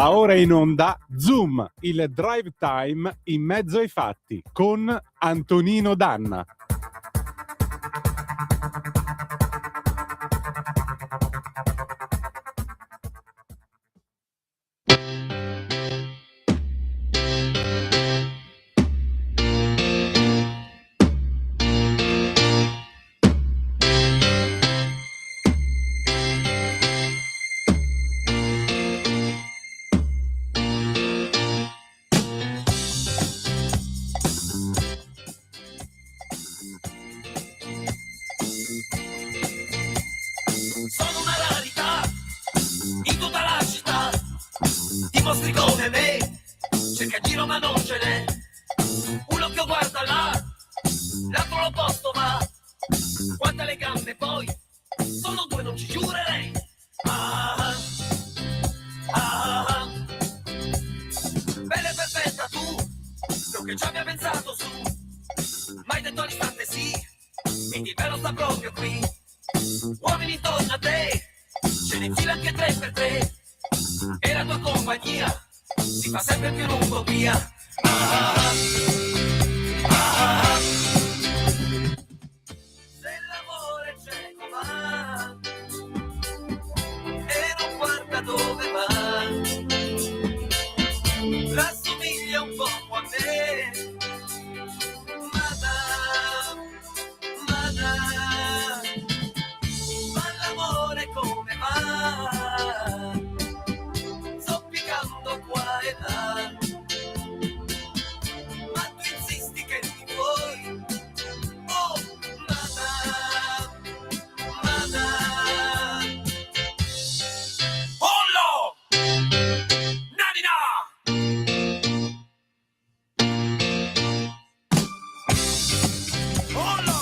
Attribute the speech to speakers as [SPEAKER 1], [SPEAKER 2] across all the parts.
[SPEAKER 1] Va ora in onda Zoom, il drive time in mezzo ai fatti con Antonino Danna.
[SPEAKER 2] Sono una rarità in tutta la città, i mostri come me, cerca in giro ma non ce n'è, uno che guarda là, l'altro all'opposto va, guarda le gambe poi, sono due non ci giurerei, ah, ah, ah. Bella e perfetta tu, non che ci abbia pensato su, mai detto all'istante sì, quindi bello sta proprio qui. Uomini intorno a te, ce ne infila anche 3 per 3 e la tua compagnia si fa sempre più lungo via. Ah, ah, ah. Se l'amore c'è va e non guarda dove va, rassomiglia un po' a me, Madame, ma l'amore come va? Zoppicando qua e là, ma tu insisti che ti vuoi, oh Madame, Madame. Ollo! Nanina! Ollo!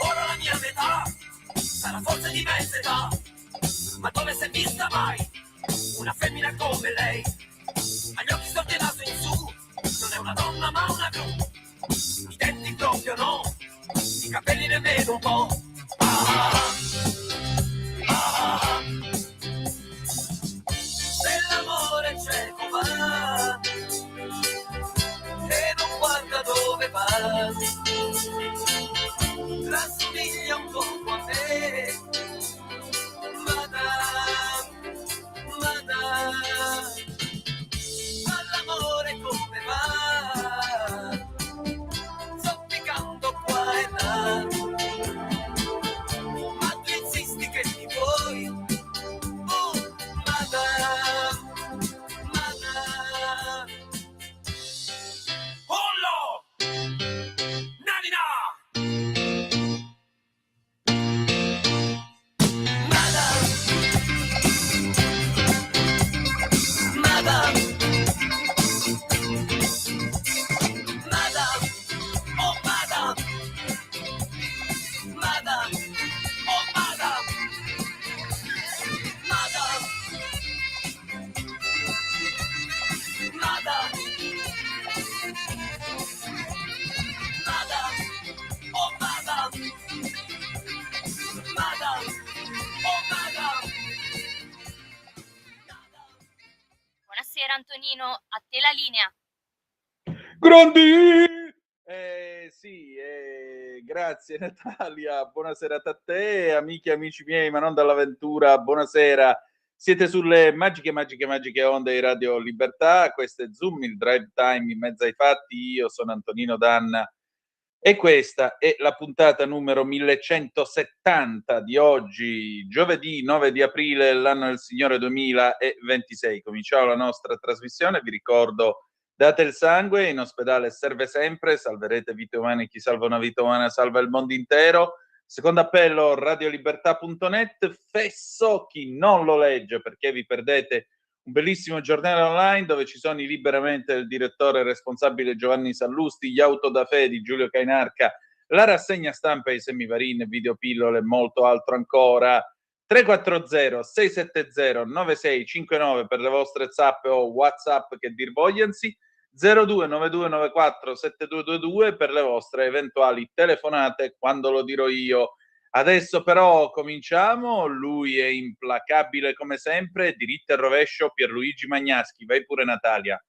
[SPEAKER 2] Ora la mia metà sarà forse di mezza età, ma dove si è vista mai una femmina come lei? Agli occhi storti e naso in su, non è una donna ma una gru, i denti proprio no, i capelli nemmeno un po'. Ah, ah, ah. Se l'amore cieco va e non guarda dove va, rassomiglia un po' a me, Madame, Madame, ma l'amore come va, zoppicando qua e là, ma tu insisti che ti vuoi, oh Madame, Madame. Ollo! Nanina! Madame, Madame, Madame, oh Madame, Madame, oh Madame, Madame, Madame, Madame, oh Madame, Madame, oh Madame.
[SPEAKER 3] Buonasera Antonino, a te la linea.
[SPEAKER 4] Grandi! Sì, grazie Natalia, buonasera a te, amiche e amici miei, ma non dall'avventura, buonasera. Siete sulle magiche onde di Radio Libertà, questo è Zoom, il drive time in mezzo ai fatti, io sono Antonino Danna e questa è la puntata numero 1170 di oggi, giovedì 9 di aprile, l'anno del Signore 2026. Cominciamo la nostra trasmissione, vi ricordo: date il sangue, in ospedale serve sempre, salverete vite umane, chi salva una vita umana salva il mondo intero. Secondo appello, radiolibertà.net, fesso chi non lo legge perché vi perdete un bellissimo giornale online dove ci sono i Liberamente del direttore responsabile Giovanni Sallusti, gli Autodafé di Giulio Cainarca, la rassegna stampa di Semivarin, videopillole e molto altro ancora. 340 670 9659 per le vostre zappe o WhatsApp che dir vogliansi, 029294 7222 per le vostre eventuali telefonate quando lo dirò io. Adesso però cominciamo, lui è implacabile come sempre, diritto e rovescio Pierluigi Magnaschi, vai pure Natalia.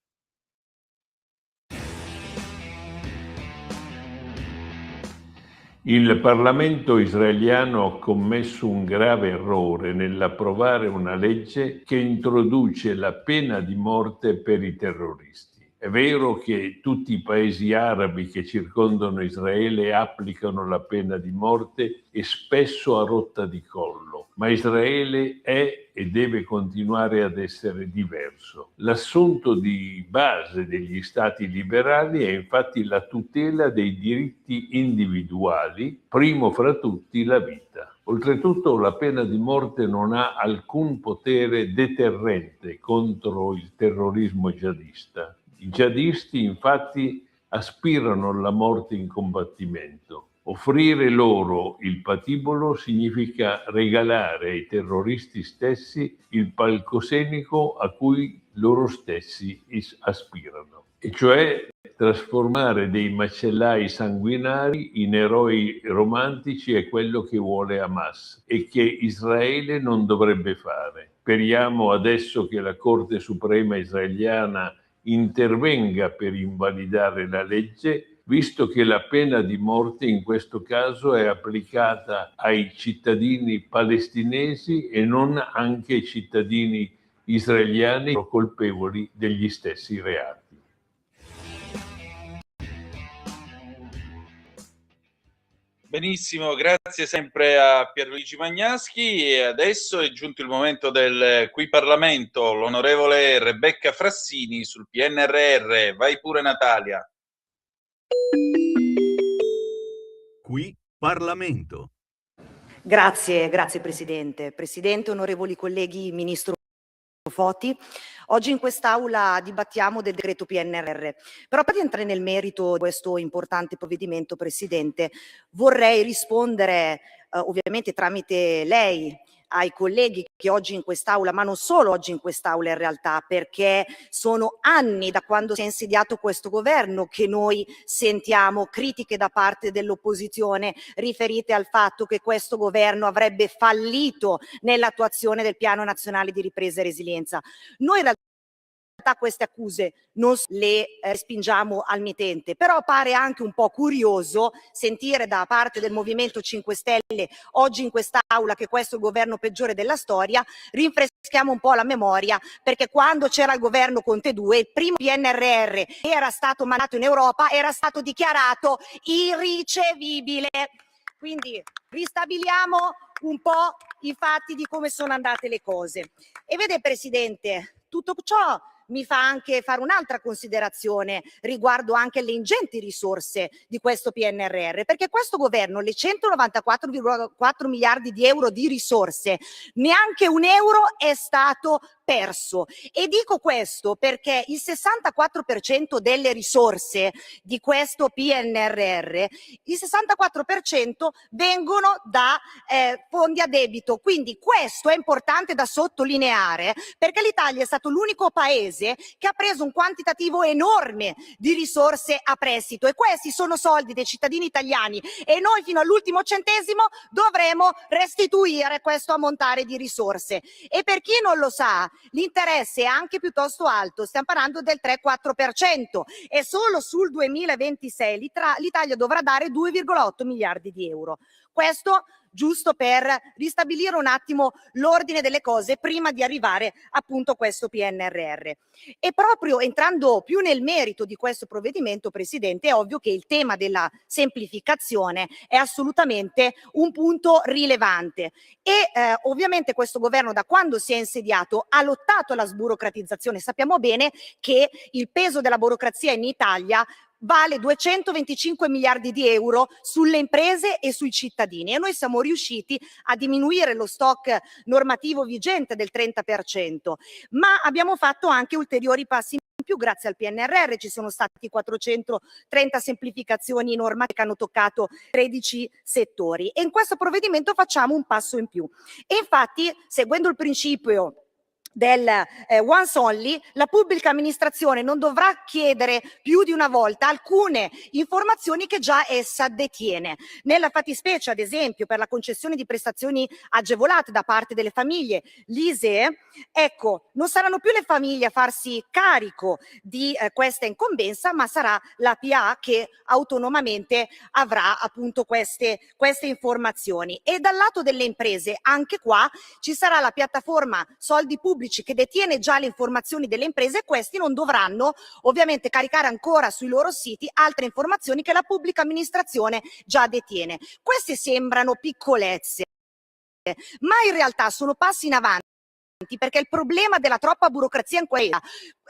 [SPEAKER 5] Il Parlamento israeliano ha commesso un grave errore nell'approvare una legge che introduce la pena di morte per i terroristi. È vero che tutti i paesi arabi che circondano Israele applicano la pena di morte e spesso a rotta di collo, ma Israele è e deve continuare ad essere diverso. L'assunto di base degli stati liberali è infatti la tutela dei diritti individuali, primo fra tutti la vita. Oltretutto la pena di morte non ha alcun potere deterrente contro il terrorismo jihadista. I jihadisti infatti aspirano alla morte in combattimento. Offrire loro il patibolo significa regalare ai terroristi stessi il palcoscenico a cui loro stessi aspirano, e cioè trasformare dei macellai sanguinari in eroi romantici è quello che vuole Hamas e che Israele non dovrebbe fare. Speriamo adesso che la Corte Suprema israeliana intervenga per invalidare la legge, visto che la pena di morte in questo caso è applicata ai cittadini palestinesi e non anche ai cittadini israeliani colpevoli degli stessi reati.
[SPEAKER 4] Benissimo, grazie sempre a Pierluigi Magnaschi e adesso è giunto il momento del Qui Parlamento, l'onorevole Rebecca Frassini sul PNRR. Vai pure Natalia.
[SPEAKER 6] Qui Parlamento.
[SPEAKER 7] Grazie Presidente. Presidente, onorevoli colleghi, Ministro Foti, oggi in quest'Aula dibattiamo del decreto PNRR. Però prima di entrare nel merito di questo importante provvedimento, Presidente, vorrei rispondere ovviamente tramite lei ai colleghi che oggi in quest'Aula, ma non solo oggi in quest'Aula in realtà, perché sono anni da quando si è insediato questo governo che noi sentiamo critiche da parte dell'opposizione riferite al fatto che questo governo avrebbe fallito nell'attuazione del Piano Nazionale di Ripresa e Resilienza. Noi in realtà queste accuse non le spingiamo al mittente, però pare anche un po' curioso sentire da parte del Movimento 5 Stelle oggi in quest'Aula che questo è il governo peggiore della storia. Rinfreschiamo un po' la memoria, perché quando c'era il governo Conte 2, il primo PNRR era stato mandato in Europa, era stato dichiarato irricevibile. Quindi ristabiliamo un po' i fatti di come sono andate le cose. E vede Presidente, tutto ciò mi fa anche fare un'altra considerazione riguardo anche alle ingenti risorse di questo PNRR, perché questo governo le 194,4 miliardi di euro di risorse, neanche un euro è stato perso. E dico questo perché il 64% delle risorse di questo PNRR, il 64% vengono da fondi a debito. Quindi questo è importante da sottolineare, perché l'Italia è stato l'unico paese che ha preso un quantitativo enorme di risorse a prestito, e questi sono soldi dei cittadini italiani e noi fino all'ultimo centesimo dovremo restituire questo ammontare di risorse. E per chi non lo sa, l'interesse è anche piuttosto alto, stiamo parlando del 3-4%, e solo sul 2026 l'Italia dovrà dare 2,8 miliardi di euro. Questo giusto per ristabilire un attimo l'ordine delle cose prima di arrivare appunto a questo PNRR. E proprio entrando più nel merito di questo provvedimento, Presidente, è ovvio che il tema della semplificazione è assolutamente un punto rilevante e ovviamente questo governo, da quando si è insediato, ha lottato alla sburocratizzazione. Sappiamo bene che il peso della burocrazia in Italia vale 225 miliardi di euro sulle imprese e sui cittadini, e noi siamo riusciti a diminuire lo stock normativo vigente del 30%, ma abbiamo fatto anche ulteriori passi in più grazie al PNRR. Ci sono stati 430 semplificazioni normative che hanno toccato 13 settori, e in questo provvedimento facciamo un passo in più. E infatti, seguendo il principio once only, la pubblica amministrazione non dovrà chiedere più di una volta alcune informazioni che già essa detiene. Nella fattispecie, ad esempio, per la concessione di prestazioni agevolate da parte delle famiglie, l'ISEE, ecco, non saranno più le famiglie a farsi carico di questa incombenza, ma sarà la PA che autonomamente avrà appunto queste informazioni. E dal lato delle imprese, anche qua ci sarà la piattaforma Soldi Pubblici che detiene già le informazioni delle imprese, e questi non dovranno ovviamente caricare ancora sui loro siti altre informazioni che la pubblica amministrazione già detiene. Queste sembrano piccolezze, ma in realtà sono passi in avanti, perché il problema della troppa burocrazia in quella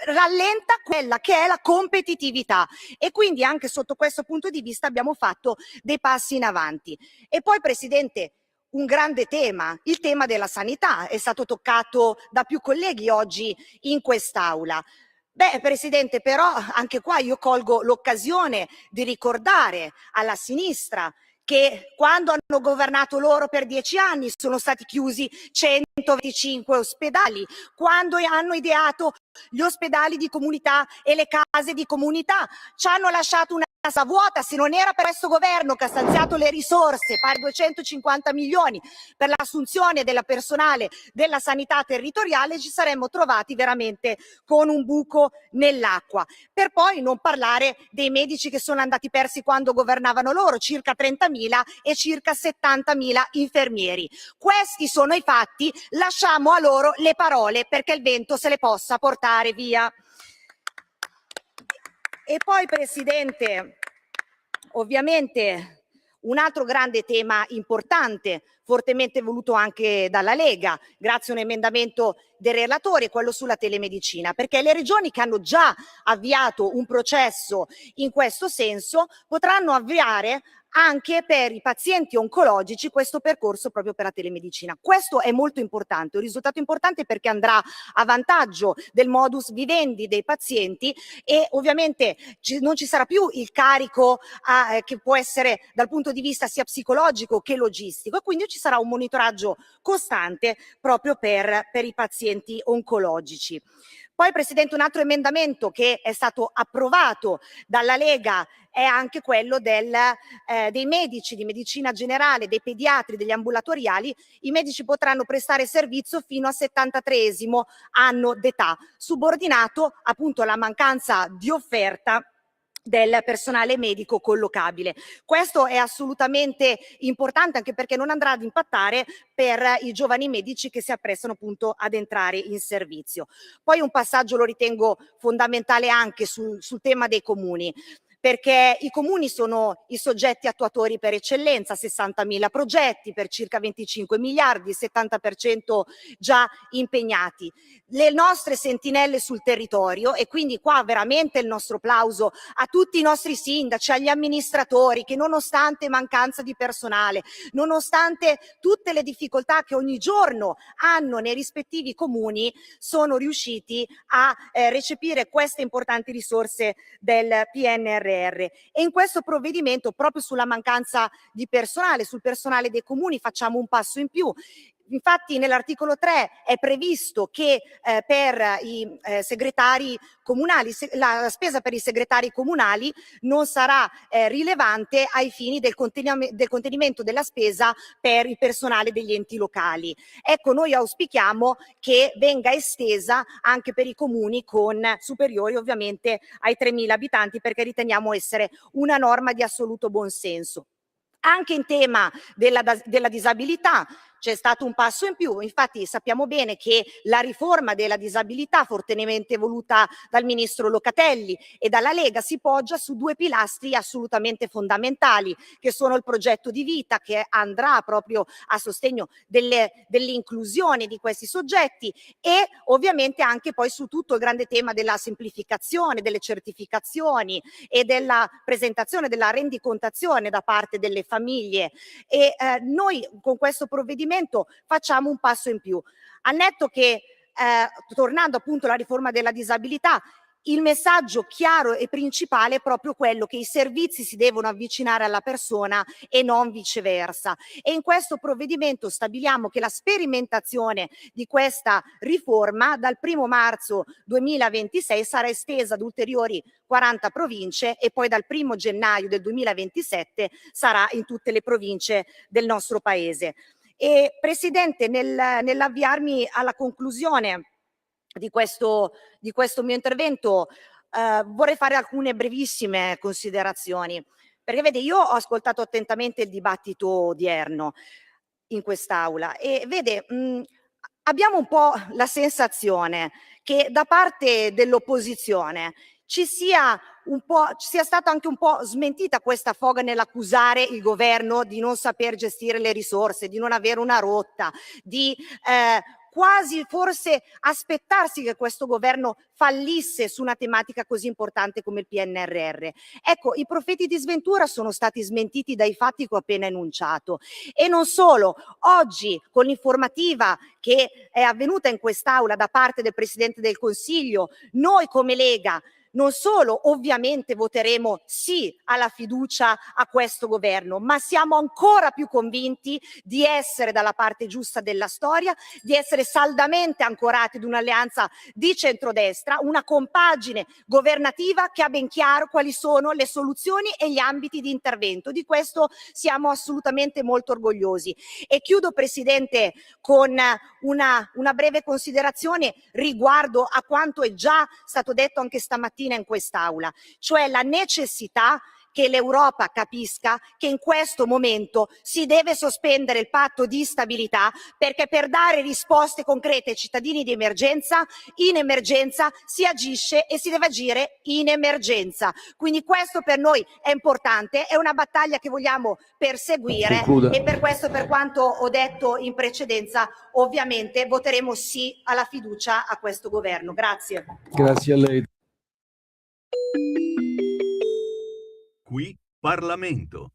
[SPEAKER 7] rallenta quella che è la competitività, e quindi anche sotto questo punto di vista abbiamo fatto dei passi in avanti. E poi, Presidente, un grande tema, il tema della sanità, è stato toccato da più colleghi oggi in quest'Aula. Beh, Presidente, però anche qua io colgo l'occasione di ricordare alla sinistra che quando hanno governato loro per 10 anni sono stati chiusi 125 ospedali, quando hanno ideato gli ospedali di comunità e le case di comunità, ci hanno lasciato una casa vuota. Se non era per questo governo che ha stanziato le risorse pari 250 milioni per l'assunzione della personale della sanità territoriale, ci saremmo trovati veramente con un buco nell'acqua. Per poi non parlare dei medici che sono andati persi quando governavano loro, circa 30.000 e circa 70.000 infermieri. Questi sono i fatti, lasciamo a loro le parole perché il vento se le possa portare via. E poi, Presidente, ovviamente un altro grande tema importante, fortemente voluto anche dalla Lega, grazie a un emendamento dei relatori, è quello sulla telemedicina, perché le regioni che hanno già avviato un processo in questo senso potranno avviare anche per i pazienti oncologici questo percorso proprio per la telemedicina. Questo è molto importante, un risultato importante perché andrà a vantaggio del modus vivendi dei pazienti, e ovviamente non ci sarà più il carico che può essere dal punto di vista sia psicologico che logistico, e quindi ci sarà un monitoraggio costante proprio per i pazienti oncologici. Poi, Presidente, un altro emendamento che è stato approvato dalla Lega è anche quello dei medici di medicina generale, dei pediatri, degli ambulatoriali. I medici potranno prestare servizio fino al 73esimo anno d'età, subordinato appunto alla mancanza di offerta del personale medico collocabile. Questo è assolutamente importante, anche perché non andrà ad impattare per i giovani medici che si apprestano appunto ad entrare in servizio. Poi un passaggio lo ritengo fondamentale anche sul tema dei comuni, perché i comuni sono i soggetti attuatori per eccellenza, 60.000 progetti per circa 25 miliardi, il 70% già impegnati. Le nostre sentinelle sul territorio, e quindi qua veramente il nostro plauso a tutti i nostri sindaci, agli amministratori che nonostante mancanza di personale, nonostante tutte le difficoltà che ogni giorno hanno nei rispettivi comuni, sono riusciti a recepire queste importanti risorse del PNRR. E in questo provvedimento, proprio sulla mancanza di personale, sul personale dei comuni, facciamo un passo in più. Infatti nell'articolo 3 è previsto che per i segretari comunali, la spesa per i segretari comunali non sarà rilevante ai fini del contenimento della spesa per il personale degli enti locali. Ecco, noi auspichiamo che venga estesa anche per i comuni con superiori ovviamente ai 3.000 abitanti, perché riteniamo essere una norma di assoluto buonsenso. Anche in tema della disabilità c'è stato un passo in più. Infatti sappiamo bene che la riforma della disabilità, fortemente voluta dal ministro Locatelli e dalla Lega, si poggia su due pilastri assolutamente fondamentali, che sono il progetto di vita, che andrà proprio a sostegno dell'inclusione di questi soggetti, e ovviamente anche poi su tutto il grande tema della semplificazione, delle certificazioni e della presentazione, della rendicontazione da parte delle famiglie. E noi con questo provvedimento facciamo un passo in più. Al netto che, tornando appunto alla riforma della disabilità, il messaggio chiaro e principale è proprio quello che i servizi si devono avvicinare alla persona e non viceversa. E in questo provvedimento stabiliamo che la sperimentazione di questa riforma dal 1° marzo 2026 sarà estesa ad ulteriori 40 province e poi dal 1° gennaio del 2027 sarà in tutte le province del nostro paese. E Presidente, nell'avviarmi alla conclusione di questo mio intervento, vorrei fare alcune brevissime considerazioni, perché vede, io ho ascoltato attentamente il dibattito odierno in quest'aula e vede, abbiamo un po' la sensazione che da parte dell'opposizione ci sia stata anche un po' smentita questa foga nell'accusare il governo di non saper gestire le risorse, di non avere una rotta, di quasi forse aspettarsi che questo governo fallisse su una tematica così importante come il PNRR. Ecco, i profeti di sventura sono stati smentiti dai fatti che ho appena enunciato. E non solo, oggi con l'informativa che è avvenuta in quest'Aula da parte del Presidente del Consiglio, noi come Lega non solo ovviamente voteremo sì alla fiducia a questo governo, ma siamo ancora più convinti di essere dalla parte giusta della storia, di essere saldamente ancorati ad un'alleanza di centrodestra, una compagine governativa che ha ben chiaro quali sono le soluzioni e gli ambiti di intervento. Di questo siamo assolutamente molto orgogliosi. E chiudo, Presidente, con una breve considerazione riguardo a quanto è già stato detto anche stamattina in quest'Aula, cioè la necessità che l'Europa capisca che in questo momento si deve sospendere il patto di stabilità, perché per dare risposte concrete ai cittadini di emergenza, in emergenza si agisce e si deve agire in emergenza. Quindi questo per noi è importante, è una battaglia che vogliamo perseguire.
[SPEAKER 8] Concluda.
[SPEAKER 7] E per questo, per quanto ho detto in precedenza, ovviamente voteremo sì alla fiducia a questo governo. Grazie.
[SPEAKER 8] Grazie a lei.
[SPEAKER 6] Qui Parlamento.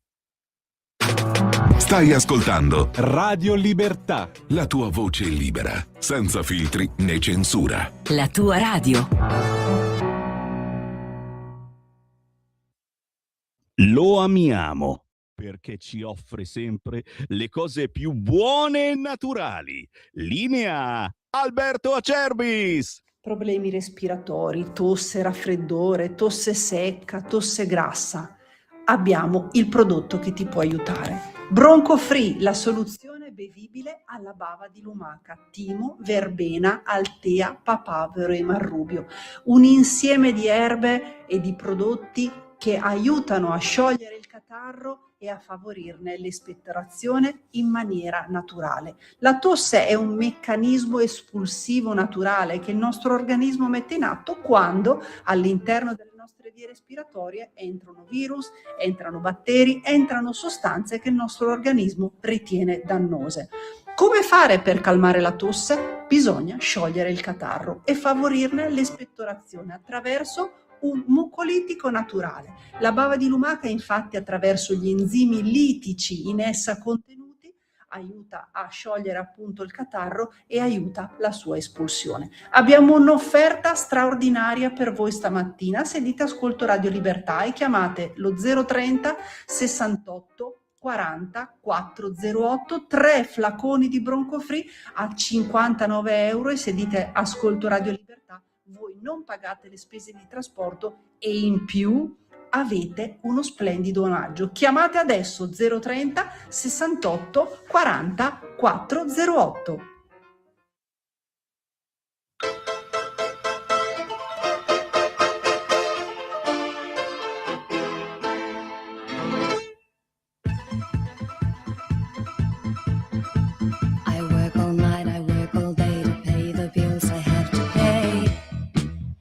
[SPEAKER 9] Stai ascoltando
[SPEAKER 1] Radio Libertà.
[SPEAKER 9] la tua voce libera, senza filtri né censura.
[SPEAKER 10] La tua radio.
[SPEAKER 6] Lo amiamo perché ci offre sempre le cose più buone e naturali. Linea Alberto Acerbis.
[SPEAKER 11] Problemi respiratori, tosse, raffreddore, tosse secca, tosse grassa. Abbiamo il prodotto che ti può aiutare. Bronco Free, la soluzione bevibile alla bava di lumaca, timo, verbena, altea, papavero e marrubio. Un insieme di erbe e di prodotti che aiutano a sciogliere il catarro e a favorirne l'espettorazione in maniera naturale. La tosse è un meccanismo espulsivo naturale che il nostro organismo mette in atto quando all'interno delle nostre vie respiratorie entrano virus, entrano batteri, entrano sostanze che il nostro organismo ritiene dannose. Come fare per calmare la tosse? Bisogna sciogliere il catarro e favorirne l'espettorazione attraverso un mucolitico naturale. La bava di lumaca, infatti, attraverso gli enzimi litici in essa contenuti, aiuta a sciogliere appunto il catarro e aiuta la sua espulsione. Abbiamo un'offerta straordinaria per voi stamattina. Se dite ascolto Radio Libertà e chiamate lo 030 68 40 408, 3 flaconi di Bronco Free a 59 euro, e se dite ascolto Radio Libertà voi non pagate le spese di trasporto e in più avete uno splendido omaggio. Chiamate adesso 030 68 40 408.
[SPEAKER 10] I work all night, I work all day to pay the bills I have to pay.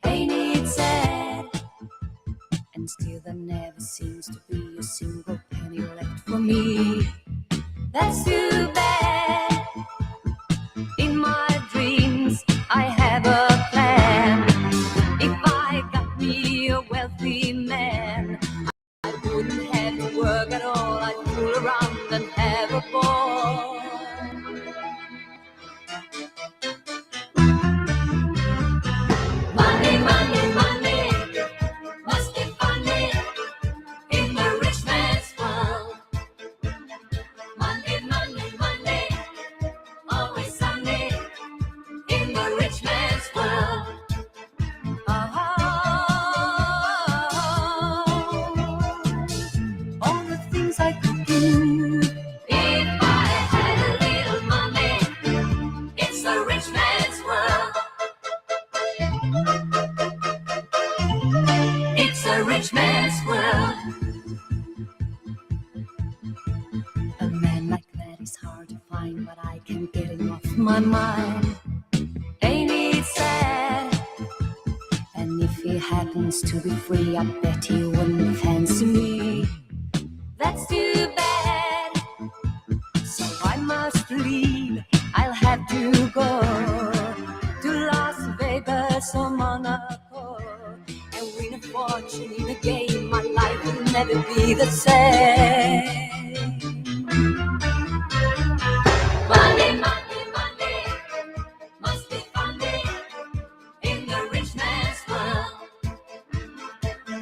[SPEAKER 10] Ain't it sad? And still there never seems to be a single penny left for me. That's too bad. In my dreams I have a plan. If I got me a wealthy man, I wouldn't have to work at all. I'd fool around and have a ball. Money, money, money. the rich man's world. A man like that is hard to find, but I can't get him off my mind. Ain't it sad? And if he happens to be free, I bet he wouldn't fancy me. That's too bad. So I must leave. I'll have to go to Las Vegas or Monaco and win a fortune in a game. My life will never be the same. Money, money, money must be funny in the rich man's world.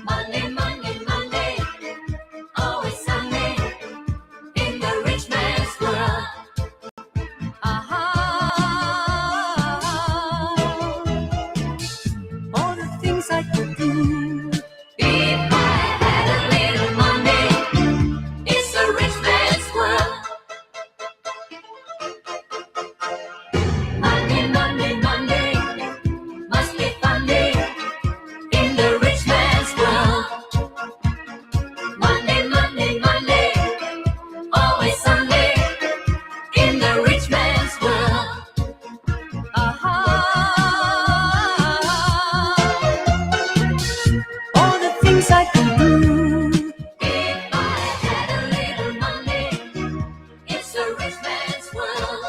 [SPEAKER 10] Money, money, money, always sunny in the rich man's world. All the things I could do if I had a little money. It's a rich man's world. Money, money, money must be funny in the rich man's world. Money, money, money, always sunny in the rich man's world. All the things I could do if I had a little money. It's a rich man's world.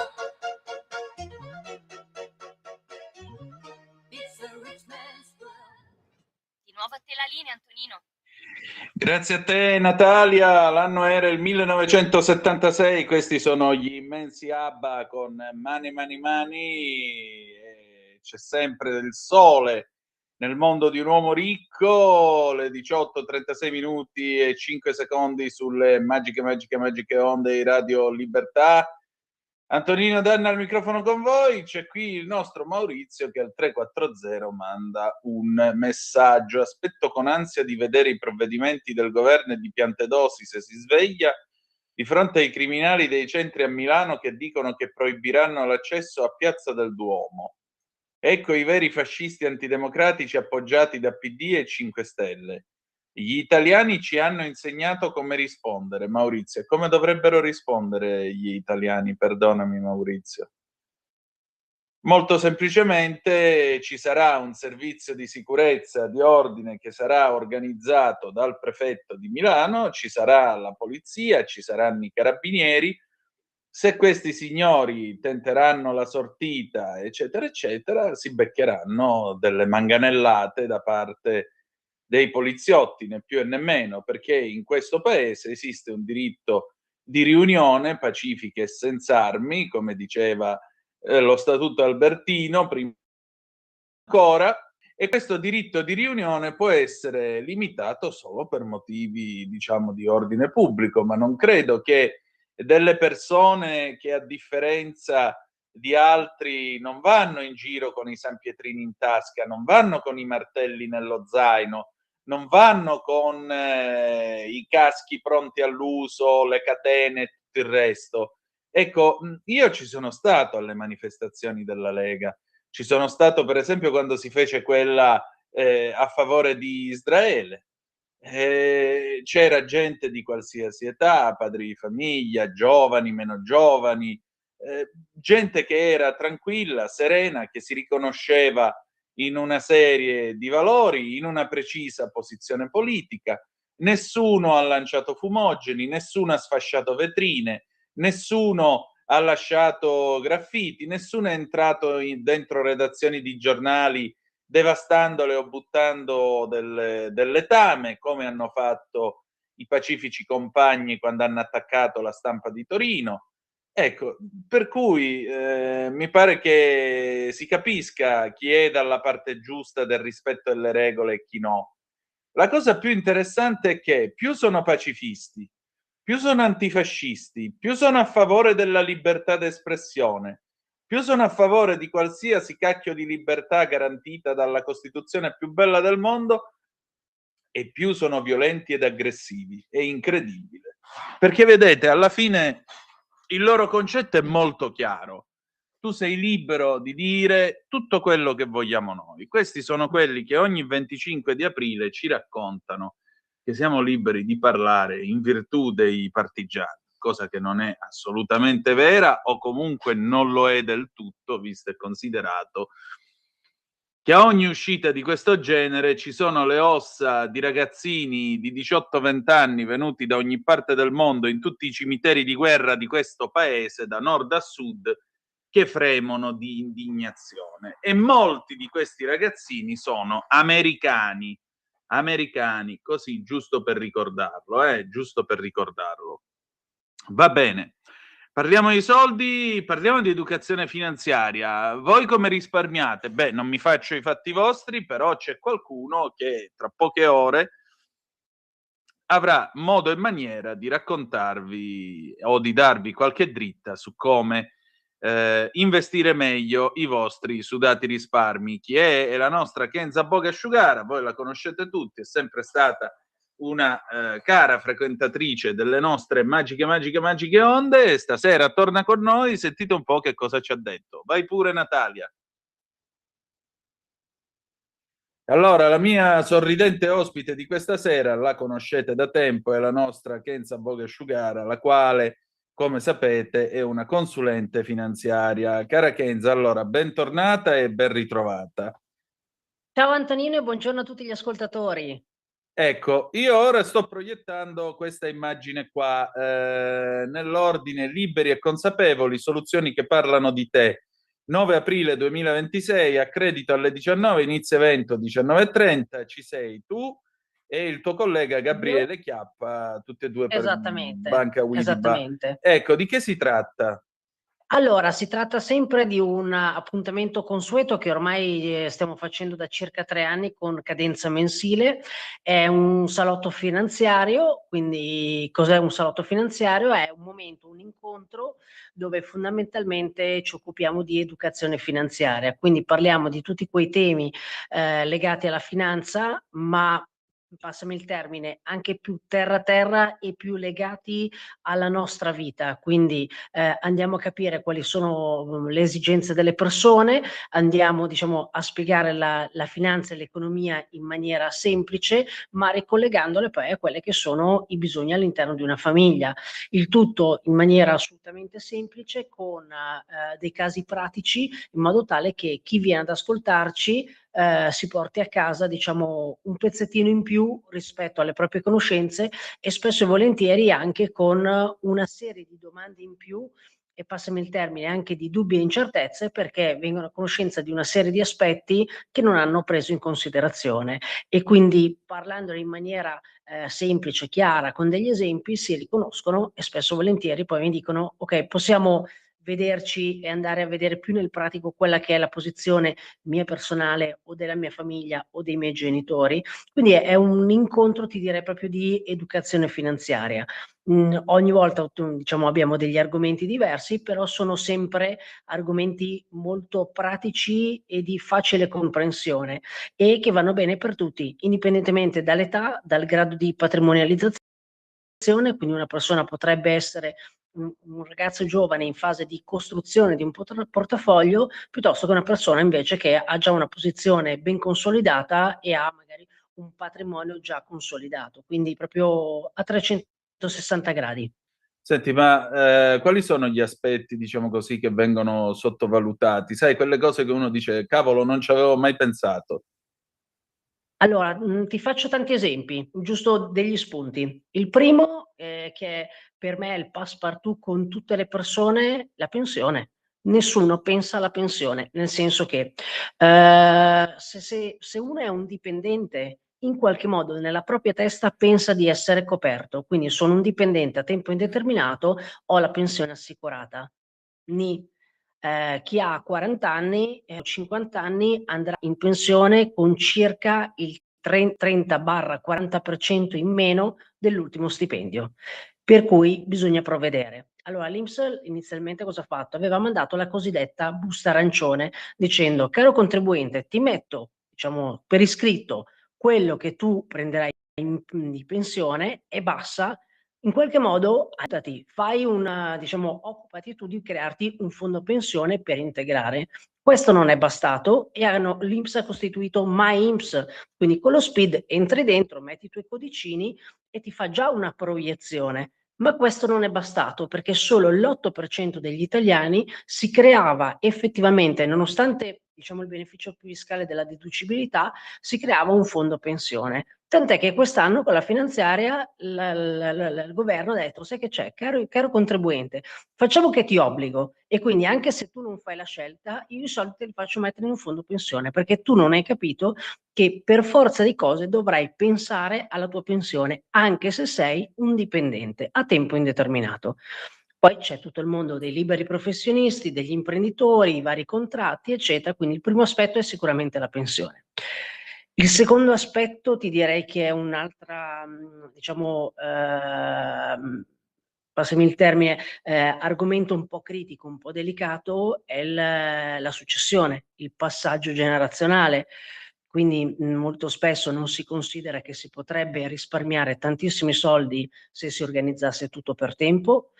[SPEAKER 10] It's a rich man's world.
[SPEAKER 3] Di nuovo a te la linea, Antonino.
[SPEAKER 4] Grazie a te Natalia, l'anno era il 1976, questi sono gli immensi ABBA con Mani Mani Mani, c'è sempre del sole nel mondo di un uomo ricco, le 18:36 minuti e 5 secondi sulle magiche onde di Radio Libertà. Antonino Danna al microfono con voi, c'è qui il nostro Maurizio che al 340 manda un messaggio. Aspetto con ansia di vedere i provvedimenti del governo e di Piantedosi se si sveglia di fronte ai criminali dei centri a Milano che dicono che proibiranno l'accesso a Piazza del Duomo. Ecco i veri fascisti antidemocratici appoggiati da PD e 5 Stelle. Gli italiani ci hanno insegnato come rispondere, Maurizio. E come dovrebbero rispondere gli italiani? Perdonami, Maurizio. Molto semplicemente ci sarà un servizio di sicurezza, di ordine che sarà organizzato dal prefetto di Milano, ci sarà la polizia, ci saranno i carabinieri. Se questi signori tenteranno la sortita, eccetera, eccetera, si beccheranno delle manganellate da parte dei poliziotti, né più e né meno, perché in questo paese esiste un diritto di riunione pacifica e senza armi, come diceva lo Statuto Albertino, prima ancora, e questo diritto di riunione può essere limitato solo per motivi, diciamo, di ordine pubblico, ma non credo che delle persone che a differenza di altri non vanno in giro con i sanpietrini in tasca, non vanno con i martelli nello zaino, non vanno con i caschi pronti all'uso, le catene e tutto il resto. Ecco, io ci sono stato alle manifestazioni della Lega, ci sono stato per esempio quando si fece quella a favore di Israele. C'era gente di qualsiasi età, padri di famiglia, giovani, meno giovani, gente che era tranquilla, serena, che si riconosceva in una serie di valori, in una precisa posizione politica. Nessuno ha lanciato fumogeni, nessuno ha sfasciato vetrine, nessuno ha lasciato graffiti, nessuno è entrato dentro redazioni di giornali devastandole o buttando del letame, come hanno fatto i pacifici compagni quando hanno attaccato la Stampa di Torino. Ecco, per cui mi pare che si capisca chi è dalla parte giusta del rispetto delle regole e chi no. La cosa più interessante è che più sono pacifisti, più sono antifascisti, più sono a favore della libertà d'espressione, più sono a favore di qualsiasi cacchio di libertà garantita dalla Costituzione più bella del mondo, e più sono violenti ed aggressivi. È incredibile. Perché vedete, alla fine il loro concetto è molto chiaro. tu sei libero di dire tutto quello che vogliamo noi. Questi sono quelli che ogni 25 di aprile ci raccontano che siamo liberi di parlare in virtù dei partigiani, cosa che non è assolutamente vera, o comunque non lo è del tutto, visto e considerato che a ogni uscita di questo genere ci sono le ossa di ragazzini di 18-20 anni venuti da ogni parte del mondo, in tutti i cimiteri di guerra di questo paese, da nord a sud, che fremono di indignazione. E molti di questi ragazzini sono americani, così, giusto per ricordarlo, giusto per ricordarlo. Va bene. Parliamo di soldi, parliamo di educazione finanziaria. Voi come risparmiate? Beh, non mi faccio i fatti vostri, però c'è qualcuno che tra poche ore avrà modo e maniera di raccontarvi o di darvi qualche dritta su come investire meglio i vostri sudati risparmi. Chi è? È la nostra Kenza Bogasciugara, voi la conoscete tutti, è sempre stata una cara frequentatrice delle nostre magiche onde, e stasera torna con noi. Sentite un po' che cosa ci ha detto. Vai pure, Natalia. Allora, la mia sorridente ospite di questa sera, la conoscete da tempo, è la nostra Kenza Bogasciugara, la quale, come sapete, è una consulente finanziaria. Cara Kenza, allora, bentornata e ben ritrovata.
[SPEAKER 8] Ciao Antonino e buongiorno a tutti gli ascoltatori.
[SPEAKER 4] Ecco, io ora sto proiettando questa immagine qua, nell'ordine liberi e consapevoli, soluzioni che parlano di te. 9 aprile 2026, accredito alle 19, inizio evento 19:30, ci sei tu e il tuo collega Gabriele Chiappa, tutti e due per Banca Widiba.
[SPEAKER 8] Esattamente.
[SPEAKER 4] Ecco, di che si tratta?
[SPEAKER 8] Allora, si tratta sempre di un appuntamento consueto che ormai stiamo facendo da circa 3 anni con cadenza mensile. È un salotto finanziario, quindi cos'è un salotto finanziario? È un momento, un incontro dove fondamentalmente ci occupiamo di educazione finanziaria, quindi parliamo di tutti quei temi legati alla finanza, ma passami il termine, anche più terra e più legati alla nostra vita. Quindi andiamo a capire quali sono le esigenze delle persone, andiamo diciamo a spiegare la finanza e l'economia in maniera semplice, ma ricollegandole poi a quelli che sono i bisogni all'interno di una famiglia. Il tutto in maniera assolutamente semplice, con dei casi pratici, in modo tale che chi viene ad ascoltarci si porti a casa diciamo un pezzettino in più rispetto alle proprie conoscenze, e spesso e volentieri anche con una serie di domande in più, e passami il termine, anche di dubbi e incertezze, perché vengono a conoscenza di una serie di aspetti che non hanno preso in considerazione, e quindi parlandone in maniera semplice, chiara, con degli esempi, si riconoscono e spesso e volentieri poi mi dicono ok, possiamo vederci e andare a vedere più nel pratico quella che è la posizione mia personale o della mia famiglia o dei miei genitori. Quindi è un incontro, ti direi, proprio di educazione finanziaria. Ogni volta diciamo abbiamo degli argomenti diversi, però sono sempre argomenti molto pratici e di facile comprensione, e che vanno bene per tutti, indipendentemente dall'età, dal grado di patrimonializzazione. Quindi una persona potrebbe essere un ragazzo giovane in fase di costruzione di un portafoglio, piuttosto che una persona invece che ha già una posizione ben consolidata e ha magari un patrimonio già consolidato, quindi proprio a 360 gradi.
[SPEAKER 4] Senti, ma quali sono gli aspetti, diciamo così, che vengono sottovalutati? Sai, quelle cose che uno dice, cavolo, non ci avevo mai pensato.
[SPEAKER 8] Allora, ti faccio tanti esempi, giusto degli spunti. Il primo, che per me è il passepartout con tutte le persone, la pensione. Nessuno pensa alla pensione, nel senso che se uno è un dipendente, in qualche modo nella propria testa pensa di essere coperto, quindi sono un dipendente a tempo indeterminato, ho la pensione assicurata. Chi ha 40 anni e 50 anni andrà in pensione con circa il 30-40% in meno dell'ultimo stipendio, per cui bisogna provvedere. Allora l'INPS inizialmente cosa ha fatto? Aveva mandato la cosiddetta busta arancione, dicendo: caro contribuente, ti metto diciamo per iscritto quello che tu prenderai di pensione e basta. in qualche modo occupati tu di crearti un fondo pensione per integrare. Questo non è bastato e l'INPS ha costituito MyINPS, quindi con lo SPID entri dentro, metti i tuoi codicini e ti fa già una proiezione. Ma questo non è bastato, perché solo l'8% degli italiani si creava effettivamente, nonostante il beneficio fiscale della deducibilità, si creava un fondo pensione. Tant'è che quest'anno con la finanziaria il governo ha detto: sai che c'è, caro contribuente, facciamo che ti obbligo, e quindi anche se tu non fai la scelta, io i soldi te li faccio mettere in un fondo pensione, perché tu non hai capito che per forza di cose dovrai pensare alla tua pensione, anche se sei un dipendente a tempo indeterminato. Poi c'è tutto il mondo dei liberi professionisti, degli imprenditori, i vari contratti, eccetera. Quindi il primo aspetto è sicuramente la pensione. Il secondo aspetto ti direi che è un'altra, passami il termine, argomento un po' critico, un po' delicato, è la successione, il passaggio generazionale. Quindi molto spesso non si considera che si potrebbe risparmiare tantissimi soldi se si organizzasse tutto per tempo.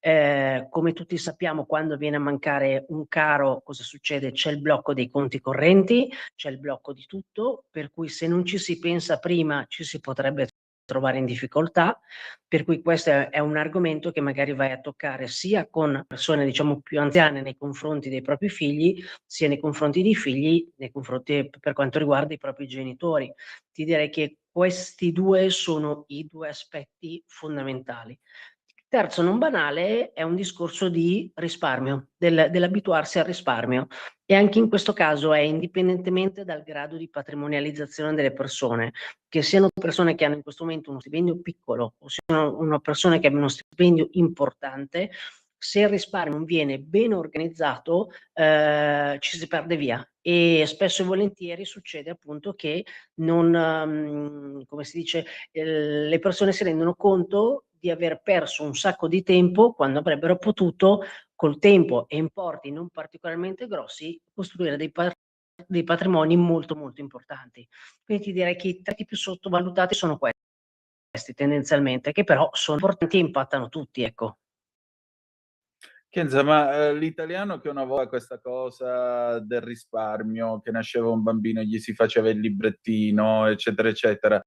[SPEAKER 8] Come tutti sappiamo, quando viene a mancare un caro, cosa succede? C'è il blocco dei conti correnti, c'è il blocco di tutto, per cui se non ci si pensa prima ci si potrebbe trovare in difficoltà, per cui questo è un argomento che magari vai a toccare sia con persone più anziane nei confronti dei propri figli, sia nei confronti dei figli, nei confronti per quanto riguarda i propri genitori. Ti direi che questi due sono i due aspetti fondamentali. Terzo, non banale, è un discorso di risparmio, dell'abituarsi al risparmio, e anche in questo caso è indipendentemente dal grado di patrimonializzazione delle persone, che siano persone che hanno in questo momento uno stipendio piccolo o siano una persona che abbia uno stipendio importante. Se il risparmio non viene ben organizzato, ci si perde via, e spesso e volentieri succede appunto che non, come si dice, le persone si rendono conto di aver perso un sacco di tempo quando avrebbero potuto, col tempo e importi non particolarmente grossi, costruire dei patrimoni molto molto importanti. Quindi ti direi che i tratti più sottovalutati sono questi tendenzialmente, che però sono importanti e impattano tutti, ecco.
[SPEAKER 4] Kenza, ma l'italiano che una volta questa cosa del risparmio, che nasceva un bambino e gli si faceva il librettino, eccetera, eccetera,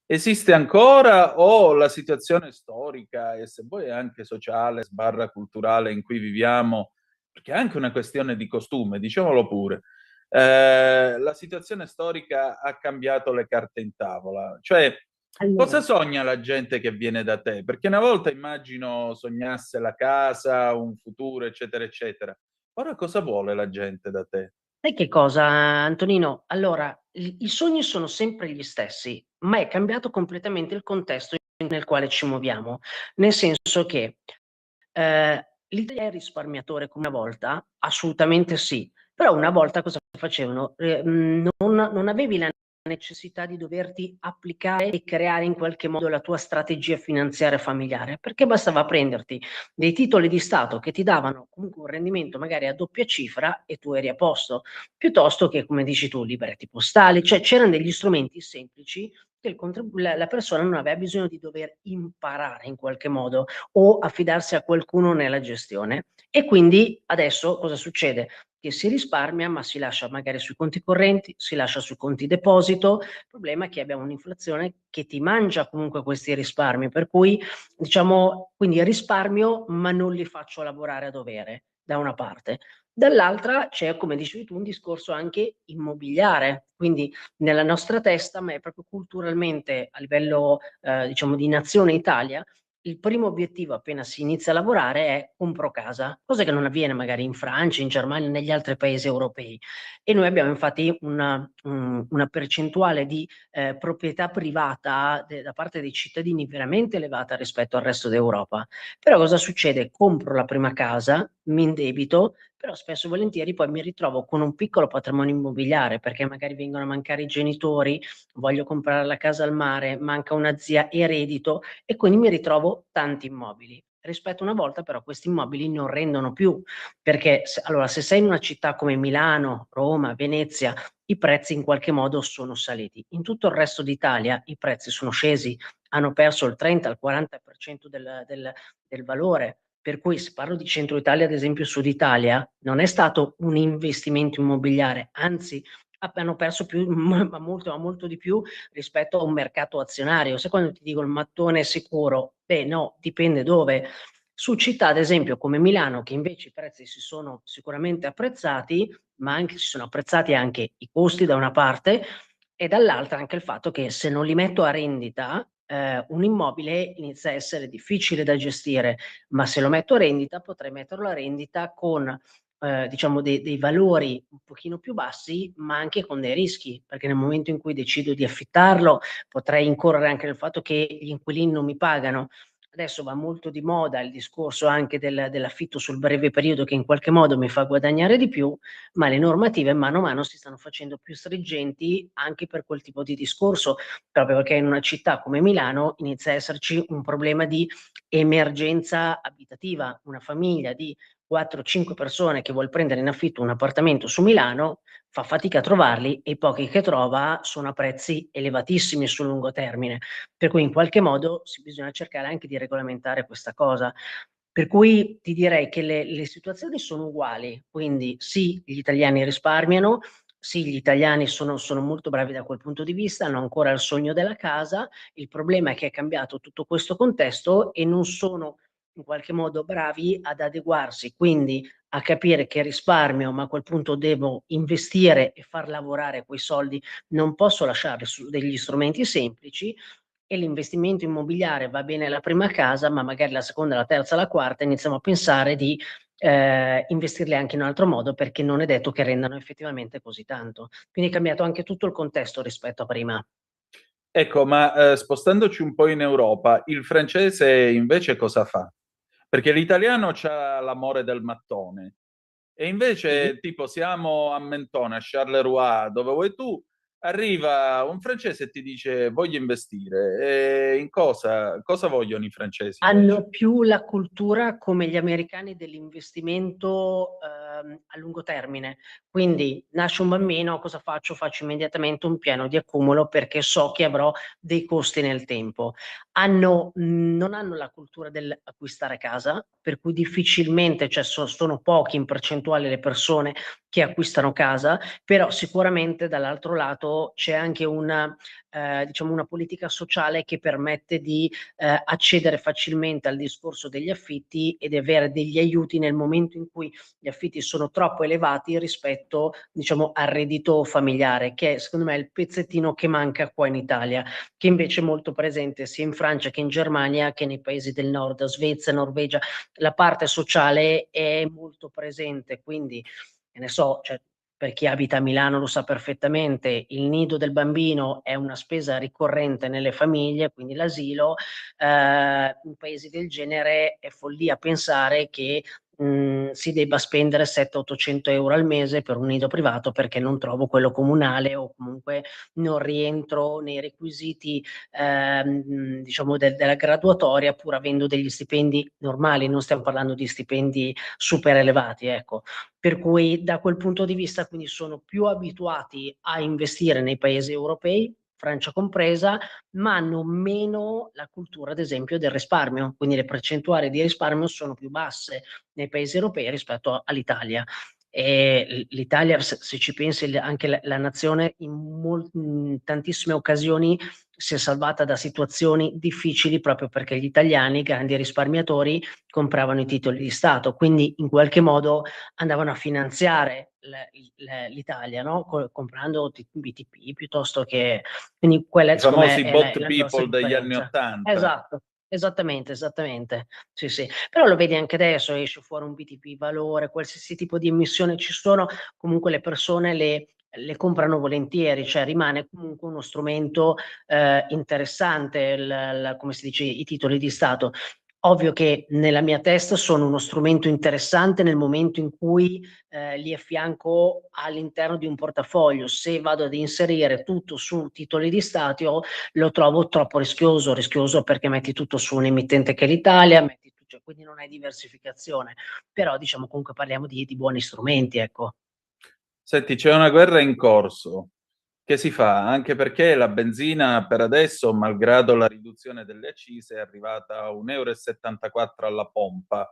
[SPEAKER 4] esiste ancora, o la situazione storica e se vuoi anche sociale / culturale in cui viviamo, perché è anche una questione di costume, diciamolo pure, la situazione storica ha cambiato le carte in tavola? Cioè, cosa sogna la gente che viene da te? Perché una volta immagino sognasse la casa, un futuro, eccetera, eccetera. Ora cosa vuole la gente da te?
[SPEAKER 8] Sai che cosa, Antonino? Allora, i sogni sono sempre gli stessi, ma è cambiato completamente il contesto nel quale ci muoviamo. Nel senso che l'Italia è risparmiatore come una volta? Assolutamente sì. Però una volta cosa facevano? Non avevi la necessità di doverti applicare e creare in qualche modo la tua strategia finanziaria familiare, perché bastava prenderti dei titoli di Stato che ti davano comunque un rendimento magari a doppia cifra e tu eri a posto, piuttosto che, come dici tu, libretti postali, cioè c'erano degli strumenti semplici che la persona non aveva bisogno di dover imparare in qualche modo o affidarsi a qualcuno nella gestione. E quindi adesso cosa succede? Che si risparmia, ma si lascia magari sui conti correnti, si lascia sui conti deposito. Il problema è che abbiamo un'inflazione che ti mangia comunque questi risparmi, per cui quindi risparmio, ma non li faccio lavorare a dovere, da una parte. Dall'altra c'è, come dicevi tu, un discorso anche immobiliare, quindi nella nostra testa, ma è proprio culturalmente a livello di nazione Italia, il primo obiettivo appena si inizia a lavorare è compro casa, cosa che non avviene magari in Francia, in Germania, negli altri paesi europei. E noi abbiamo infatti una percentuale di proprietà privata da parte dei cittadini veramente elevata rispetto al resto d'Europa. Però cosa succede? Compro la prima casa, mi indebito, però spesso e volentieri poi mi ritrovo con un piccolo patrimonio immobiliare, perché magari vengono a mancare i genitori, voglio comprare la casa al mare, manca una zia, eredito, e quindi mi ritrovo tanti immobili. Rispetto a una volta però questi immobili non rendono più, perché se sei in una città come Milano, Roma, Venezia, i prezzi in qualche modo sono saliti. In tutto il resto d'Italia i prezzi sono scesi, hanno perso il 30 al 40% del valore. Per cui se parlo di centro Italia, ad esempio Sud Italia, non è stato un investimento immobiliare, anzi hanno perso più, ma molto di più rispetto a un mercato azionario. Se quando ti dico il mattone è sicuro, beh no, dipende dove. Su città, ad esempio, come Milano, che invece i prezzi si sono sicuramente apprezzati, ma anche si sono apprezzati anche i costi da una parte e dall'altra anche il fatto che se non li metto a rendita, un immobile inizia a essere difficile da gestire, ma se lo metto a rendita potrei metterlo a rendita con diciamo dei valori un pochino più bassi, ma anche con dei rischi, perché nel momento in cui decido di affittarlo potrei incorrere anche nel fatto che gli inquilini non mi pagano. Adesso va molto di moda il discorso anche dell'affitto sul breve periodo che in qualche modo mi fa guadagnare di più, ma le normative mano a mano si stanno facendo più stringenti anche per quel tipo di discorso, proprio perché in una città come Milano inizia a esserci un problema di emergenza abitativa. Una famiglia di 4-5 persone che vuol prendere in affitto un appartamento su Milano fa fatica a trovarli e i pochi che trova sono a prezzi elevatissimi sul lungo termine. Per cui in qualche modo bisogna cercare anche di regolamentare questa cosa. Per cui ti direi che le situazioni sono uguali, quindi sì, gli italiani risparmiano, sì, gli italiani sono molto bravi da quel punto di vista, hanno ancora il sogno della casa, il problema è che è cambiato tutto questo contesto e non sono in qualche modo bravi ad adeguarsi, quindi a capire che risparmio, ma a quel punto devo investire e far lavorare quei soldi, non posso lasciarli su degli strumenti semplici e l'investimento immobiliare va bene la prima casa, ma magari la seconda, la terza, la quarta iniziamo a pensare di investirle anche in un altro modo perché non è detto che rendano effettivamente così tanto. Quindi è cambiato anche tutto il contesto rispetto a prima.
[SPEAKER 4] Ecco, ma spostandoci un po' in Europa, il francese invece cosa fa? Perché l'italiano c'ha l'amore del mattone e invece tipo siamo a Mentone, a Charleroi, dove vuoi tu, arriva un francese e ti dice voglio investire. E in cosa vogliono i francesi invece?
[SPEAKER 8] Hanno più la cultura come gli americani dell'investimento a lungo termine. Quindi nasce un bambino, cosa faccio? Faccio immediatamente un piano di accumulo perché so che avrò dei costi nel tempo. Non hanno la cultura dell'acquistare casa, per cui difficilmente, cioè sono pochi in percentuale le persone che acquistano casa, però sicuramente dall'altro lato c'è anche diciamo una politica sociale che permette di accedere facilmente al discorso degli affitti ed avere degli aiuti nel momento in cui gli affitti sono troppo elevati rispetto, diciamo, al reddito familiare, che è secondo me il pezzettino che manca qua in Italia, che invece è molto presente sia in Francia che in Germania che nei paesi del nord, Svezia, Norvegia. La parte sociale è molto presente, quindi che ne so, cioè, per chi abita a Milano lo sa perfettamente, il nido del bambino è una spesa ricorrente nelle famiglie, quindi l'asilo, in paesi del genere è follia pensare che si debba spendere 700-800 euro al mese per un nido privato perché non trovo quello comunale o comunque non rientro nei requisiti diciamo della graduatoria pur avendo degli stipendi normali, non stiamo parlando di stipendi super elevati, ecco. Per cui da quel punto di vista quindi sono più abituati a investire nei paesi europei, Francia compresa, ma hanno meno la cultura ad esempio del risparmio, quindi le percentuali di risparmio sono più basse nei paesi europei rispetto all'Italia. E l'Italia, se ci pensi, anche la nazione in tantissime occasioni si è salvata da situazioni difficili proprio perché gli italiani, grandi risparmiatori, compravano i titoli di Stato, quindi in qualche modo andavano a finanziare l'Italia, no? Comprando BTP piuttosto che... Quindi quella
[SPEAKER 4] I
[SPEAKER 8] secondo me
[SPEAKER 4] famosi
[SPEAKER 8] è
[SPEAKER 4] bot
[SPEAKER 8] la grossa
[SPEAKER 4] people degli anni
[SPEAKER 8] differenza.
[SPEAKER 4] '80.
[SPEAKER 8] Esatto. Esattamente. Sì, sì. Però lo vedi anche adesso, esce fuori un BTP valore, qualsiasi tipo di emissione ci sono, comunque le persone le comprano volentieri, cioè rimane comunque uno strumento interessante, come si dice, i titoli di Stato. Ovvio che nella mia testa sono uno strumento interessante nel momento in cui li affianco all'interno di un portafoglio. Se vado ad inserire tutto su titoli di Stato lo trovo troppo rischioso perché metti tutto su un emittente che è l'Italia, cioè, quindi non hai diversificazione. Però diciamo comunque parliamo di buoni strumenti, ecco.
[SPEAKER 4] Senti, c'è una guerra in corso. Che si fa? Anche perché la benzina per adesso, malgrado la riduzione delle accise, è arrivata a 1,74 € alla pompa.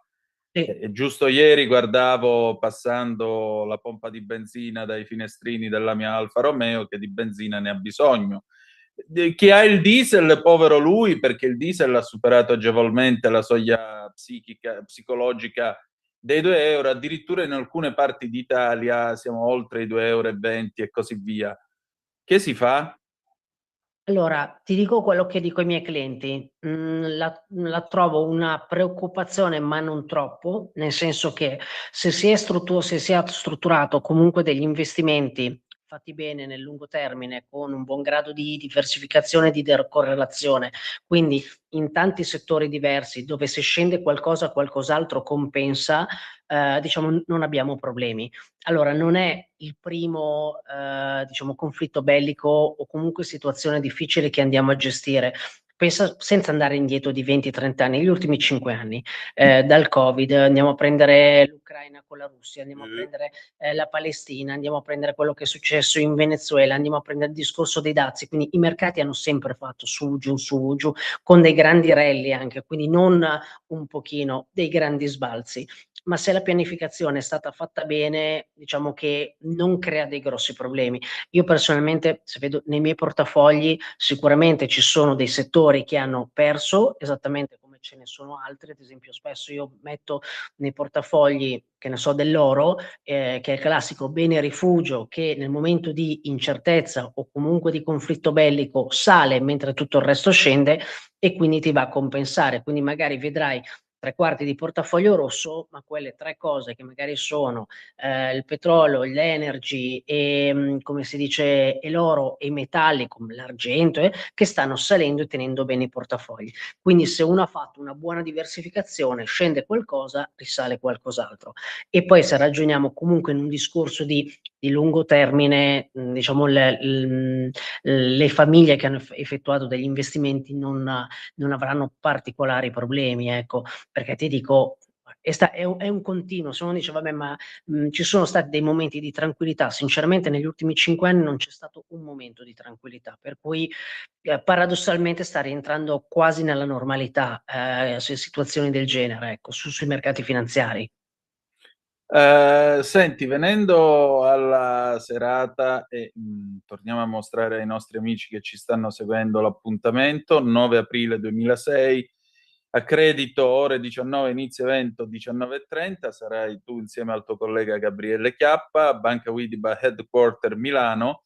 [SPEAKER 8] Sì.
[SPEAKER 4] Giusto ieri guardavo, passando la pompa di benzina dai finestrini della mia Alfa Romeo, che di benzina ne ha bisogno. Chi ha il diesel, povero lui, perché il diesel ha superato agevolmente la soglia psicologica dei 2 €, addirittura in alcune parti d'Italia siamo oltre i 2,20 € e così via. Che si fa?
[SPEAKER 8] Allora, ti dico quello che dico ai miei clienti, la trovo una preoccupazione, ma non troppo, nel senso che se si è strutturato comunque degli investimenti fatti bene nel lungo termine, con un buon grado di diversificazione e di correlazione, quindi in tanti settori diversi, dove se scende qualcosa, qualcos'altro compensa, diciamo non abbiamo problemi. Allora, non è il primo, diciamo, conflitto bellico o comunque situazione difficile che andiamo a gestire. Pensa, senza andare indietro di 20, 30 anni, gli ultimi 5 anni, dal Covid, andiamo a prendere l'Ucraina con la Russia, andiamo a prendere, la Palestina, andiamo a prendere quello che è successo in Venezuela, andiamo a prendere il discorso dei dazi, quindi i mercati hanno sempre fatto su, giù, con dei grandi rally anche, quindi non un pochino, dei grandi sbalzi. Ma se la pianificazione è stata fatta bene, diciamo che non crea dei grossi problemi. Io personalmente, se vedo nei miei portafogli, sicuramente ci sono dei settori che hanno perso, esattamente come ce ne sono altri. Ad esempio, spesso io metto nei portafogli, che ne so, dell'oro, che è il classico bene rifugio, che nel momento di incertezza o comunque di conflitto bellico sale mentre tutto il resto scende, e quindi ti va a compensare. Quindi magari vedrai 3/4 di portafoglio rosso, ma quelle 3 cose che magari sono, il petrolio, l'energy, come si dice, e l'oro e i metalli come l'argento, che stanno salendo e tenendo bene i portafogli. Quindi se uno ha fatto una buona diversificazione, scende qualcosa, risale qualcos'altro. E poi se ragioniamo comunque in un discorso di lungo termine, diciamo le famiglie che hanno effettuato degli investimenti non avranno particolari problemi, ecco. Perché ti dico, è un continuo. Se uno dice: "Vabbè, ma, ci sono stati dei momenti di tranquillità", sinceramente negli ultimi 5 anni non c'è stato un momento di tranquillità, per cui, paradossalmente sta rientrando quasi nella normalità, situazioni del genere, ecco, sui mercati finanziari.
[SPEAKER 4] Senti, venendo alla serata e, torniamo a mostrare ai nostri amici che ci stanno seguendo l'appuntamento, 9 aprile 2006, Accredito, ore 19, inizio evento 19:30, sarai tu insieme al tuo collega Gabriele Chiappa, Banca Widiba Headquarter Milano.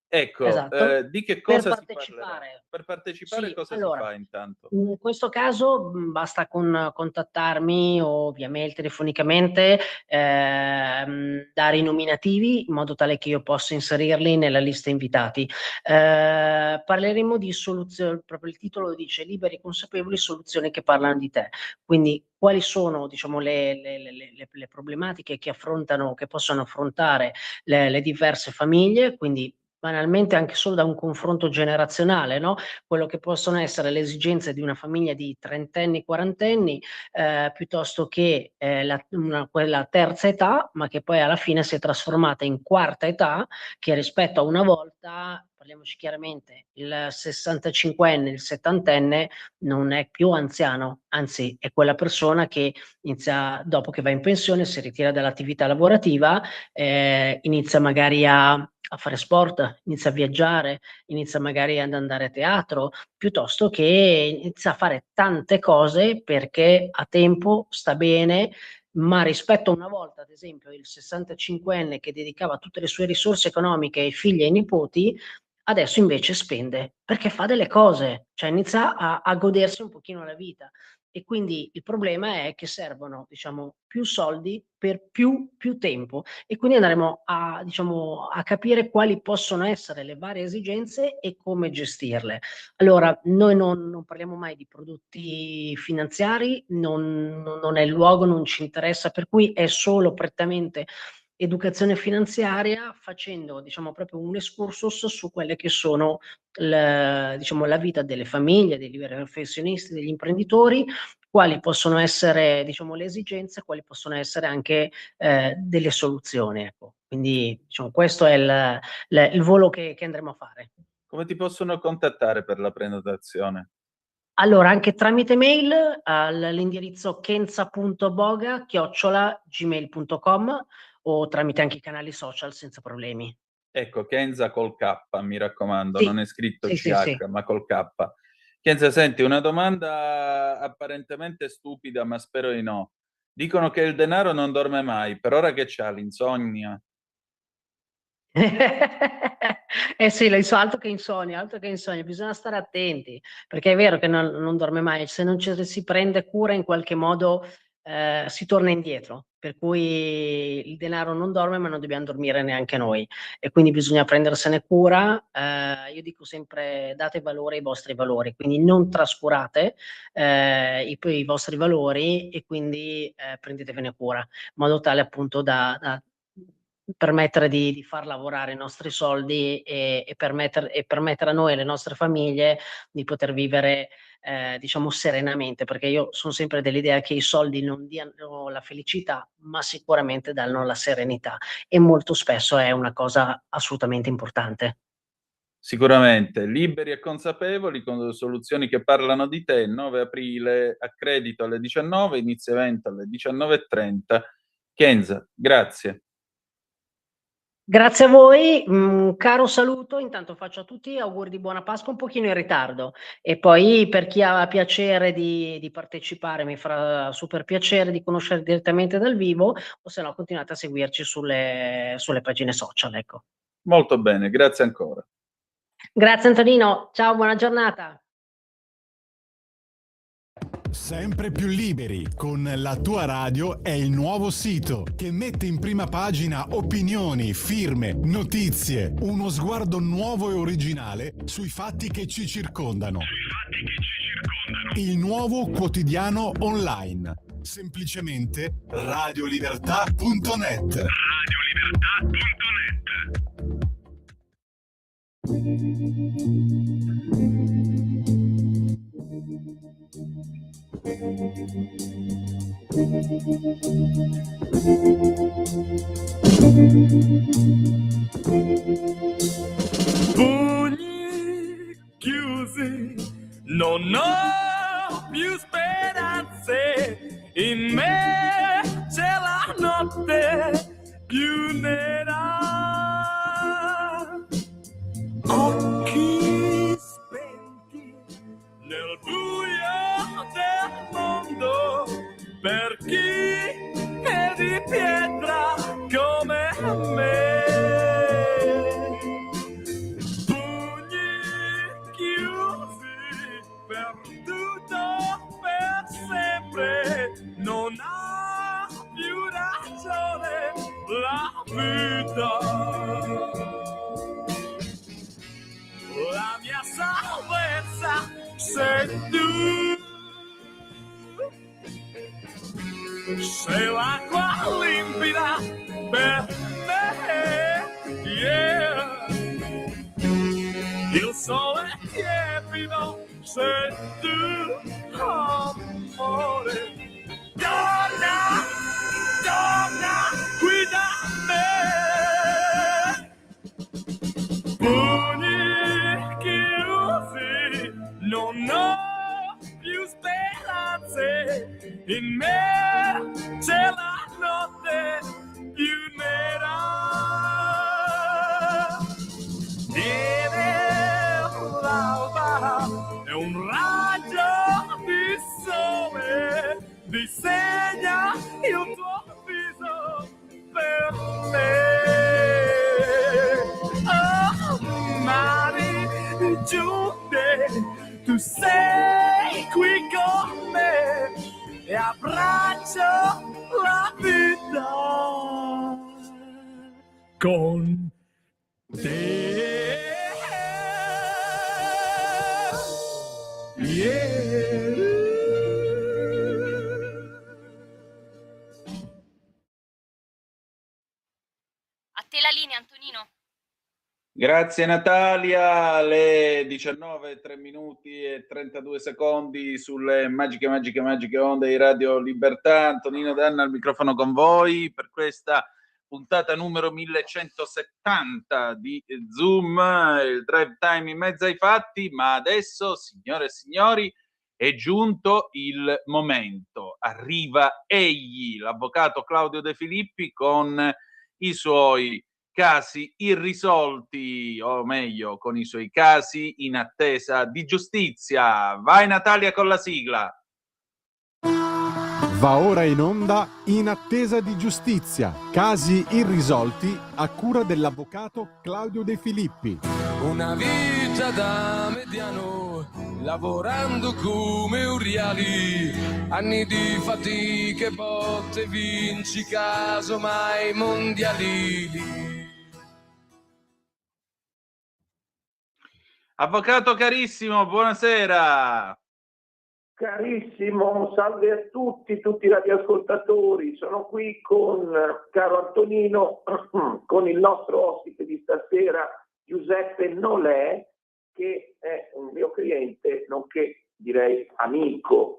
[SPEAKER 4] Ecco,
[SPEAKER 8] Esatto.
[SPEAKER 4] di che
[SPEAKER 8] Per
[SPEAKER 4] cosa si parlerà?
[SPEAKER 8] partecipare,
[SPEAKER 4] Per partecipare
[SPEAKER 8] sì,
[SPEAKER 4] cosa si
[SPEAKER 8] allora,
[SPEAKER 4] fa intanto?
[SPEAKER 8] in questo caso, basta contattarmi o via mail, telefonicamente, dare i nominativi in modo tale che io possa inserirli nella lista invitati. Parleremo di proprio il titolo lo dice: "Liberi, consapevoli, soluzioni che parlano di te". Quindi quali sono, diciamo, le problematiche che possono affrontare le diverse famiglie, quindi banalmente anche solo da un confronto generazionale, no, quello che possono essere le esigenze di una famiglia di trentenni, quarantenni, piuttosto che, quella terza età, ma che poi alla fine si è trasformata in quarta età, che rispetto a una volta, parliamoci chiaramente, il 65enne, il settantenne non è più anziano, anzi è quella persona che inizia, dopo che va in pensione, si ritira dall'attività lavorativa, inizia magari a fare sport, inizia a viaggiare, inizia magari ad andare a teatro, piuttosto che inizia a fare tante cose perché ha tempo, sta bene, ma rispetto a una volta, ad esempio, il 65enne che dedicava tutte le sue risorse economiche ai figli e ai nipoti, adesso invece spende perché fa delle cose, cioè inizia a godersi un pochino la vita. E quindi il problema è che servono, diciamo, più soldi per più tempo, e quindi andremo a, diciamo, a capire quali possono essere le varie esigenze e come gestirle. Allora, noi non parliamo mai di prodotti finanziari, non è il luogo, non ci interessa, per cui è solo prettamente educazione finanziaria, facendo, diciamo, proprio un excursus su quelle che sono diciamo, la vita delle famiglie, dei liberi professionisti, degli imprenditori, quali possono essere, diciamo, le esigenze, quali possono essere anche, delle soluzioni, ecco. Quindi diciamo, questo è il volo che andremo a fare.
[SPEAKER 4] Come ti possono contattare per la prenotazione?
[SPEAKER 8] Allora, anche tramite mail all'indirizzo kenza.boga@gmail.com o tramite anche i canali social senza problemi.
[SPEAKER 4] Ecco, Kenza col K, mi raccomando,
[SPEAKER 8] Sì,
[SPEAKER 4] non è scritto
[SPEAKER 8] sì,
[SPEAKER 4] CH,
[SPEAKER 8] sì.
[SPEAKER 4] ma col K. Kenza, senti, una domanda apparentemente stupida, ma spero di no. Dicono che il denaro non dorme mai, per ora che c'ha l'insonnia.
[SPEAKER 8] Sì, altro che insonnia, bisogna stare attenti, perché è vero che non dorme mai, se non ci si prende cura in qualche modo si torna indietro, per cui il denaro non dorme ma non dobbiamo dormire neanche noi e quindi bisogna prendersene cura. Io dico sempre date valore ai vostri valori, quindi non trascurate i vostri valori e quindi prendetevene cura, in modo tale appunto da permettere di far lavorare i nostri soldi e permettere a noi e alle nostre famiglie di poter vivere diciamo serenamente, perché io sono sempre dell'idea che i soldi non diano la felicità, ma sicuramente danno la serenità e molto spesso è una cosa assolutamente importante.
[SPEAKER 4] Sicuramente, liberi e consapevoli con soluzioni che parlano di te. 9 aprile, accredito alle 19, inizio evento alle 19:30. Kenza, grazie.
[SPEAKER 8] Grazie a voi, un caro saluto, intanto faccio a tutti auguri di buona Pasqua un pochino in ritardo e poi per chi ha piacere di partecipare mi farà super piacere di conoscere direttamente dal vivo o se no continuate a seguirci sulle pagine social, ecco.
[SPEAKER 4] Molto bene, grazie ancora.
[SPEAKER 8] Grazie Antonino, ciao, buona giornata.
[SPEAKER 1] Sempre più liberi con La tua radio è il nuovo sito che mette in prima pagina opinioni, firme, notizie, uno sguardo nuovo e originale sui fatti che ci circondano. Il nuovo quotidiano online. Semplicemente radiolibertà.net.
[SPEAKER 2] Pugni chiusi, non ho più speranze, in me c'è la notte più nera. Occhi spenti nel buio del mondo, per chi è di pietra come me. Pugni chiusi, perduto per sempre, non ha più ragione la vita. La mia salvezza sei tu, sei l'acqua limpida per me, yeah. Il sole tiepido sei tu, amore. Torna, torna qui da me. Pugni chiusi, non ho più speranze, in me c'è la notte più nera. Viene l'alba e un raggio di sole disegna il tuo viso per me. Oh, mani giunte, tu sei qui con me e abbraccio la vita con te. Yeah.
[SPEAKER 3] A te la linea, Antonino.
[SPEAKER 4] Grazie Natalia, le 19, 3 minuti e 32 secondi sulle magiche onde di Radio Libertà. Antonino Danna al microfono con voi per questa puntata numero 1170 di Zoom, il drive time in mezzo ai fatti, ma adesso, signore e signori, è giunto il momento. Arriva egli, l'avvocato Claudio De Filippi, con i suoi casi irrisolti, o meglio, con i suoi casi in attesa di giustizia. Vai Natalia con la sigla.
[SPEAKER 1] Va ora in onda In attesa di giustizia, casi irrisolti a cura dell'avvocato Claudio De Filippi.
[SPEAKER 12] Una vita da mediano, lavorando come uriali, anni di fatiche, botte, vinci casomai mondiali.
[SPEAKER 4] Avvocato carissimo, buonasera.
[SPEAKER 13] Carissimo, salve a tutti i radioascoltatori. Sono qui con caro Antonino, con il nostro ospite di stasera, Giuseppe Nolè, che è un mio cliente, nonché direi amico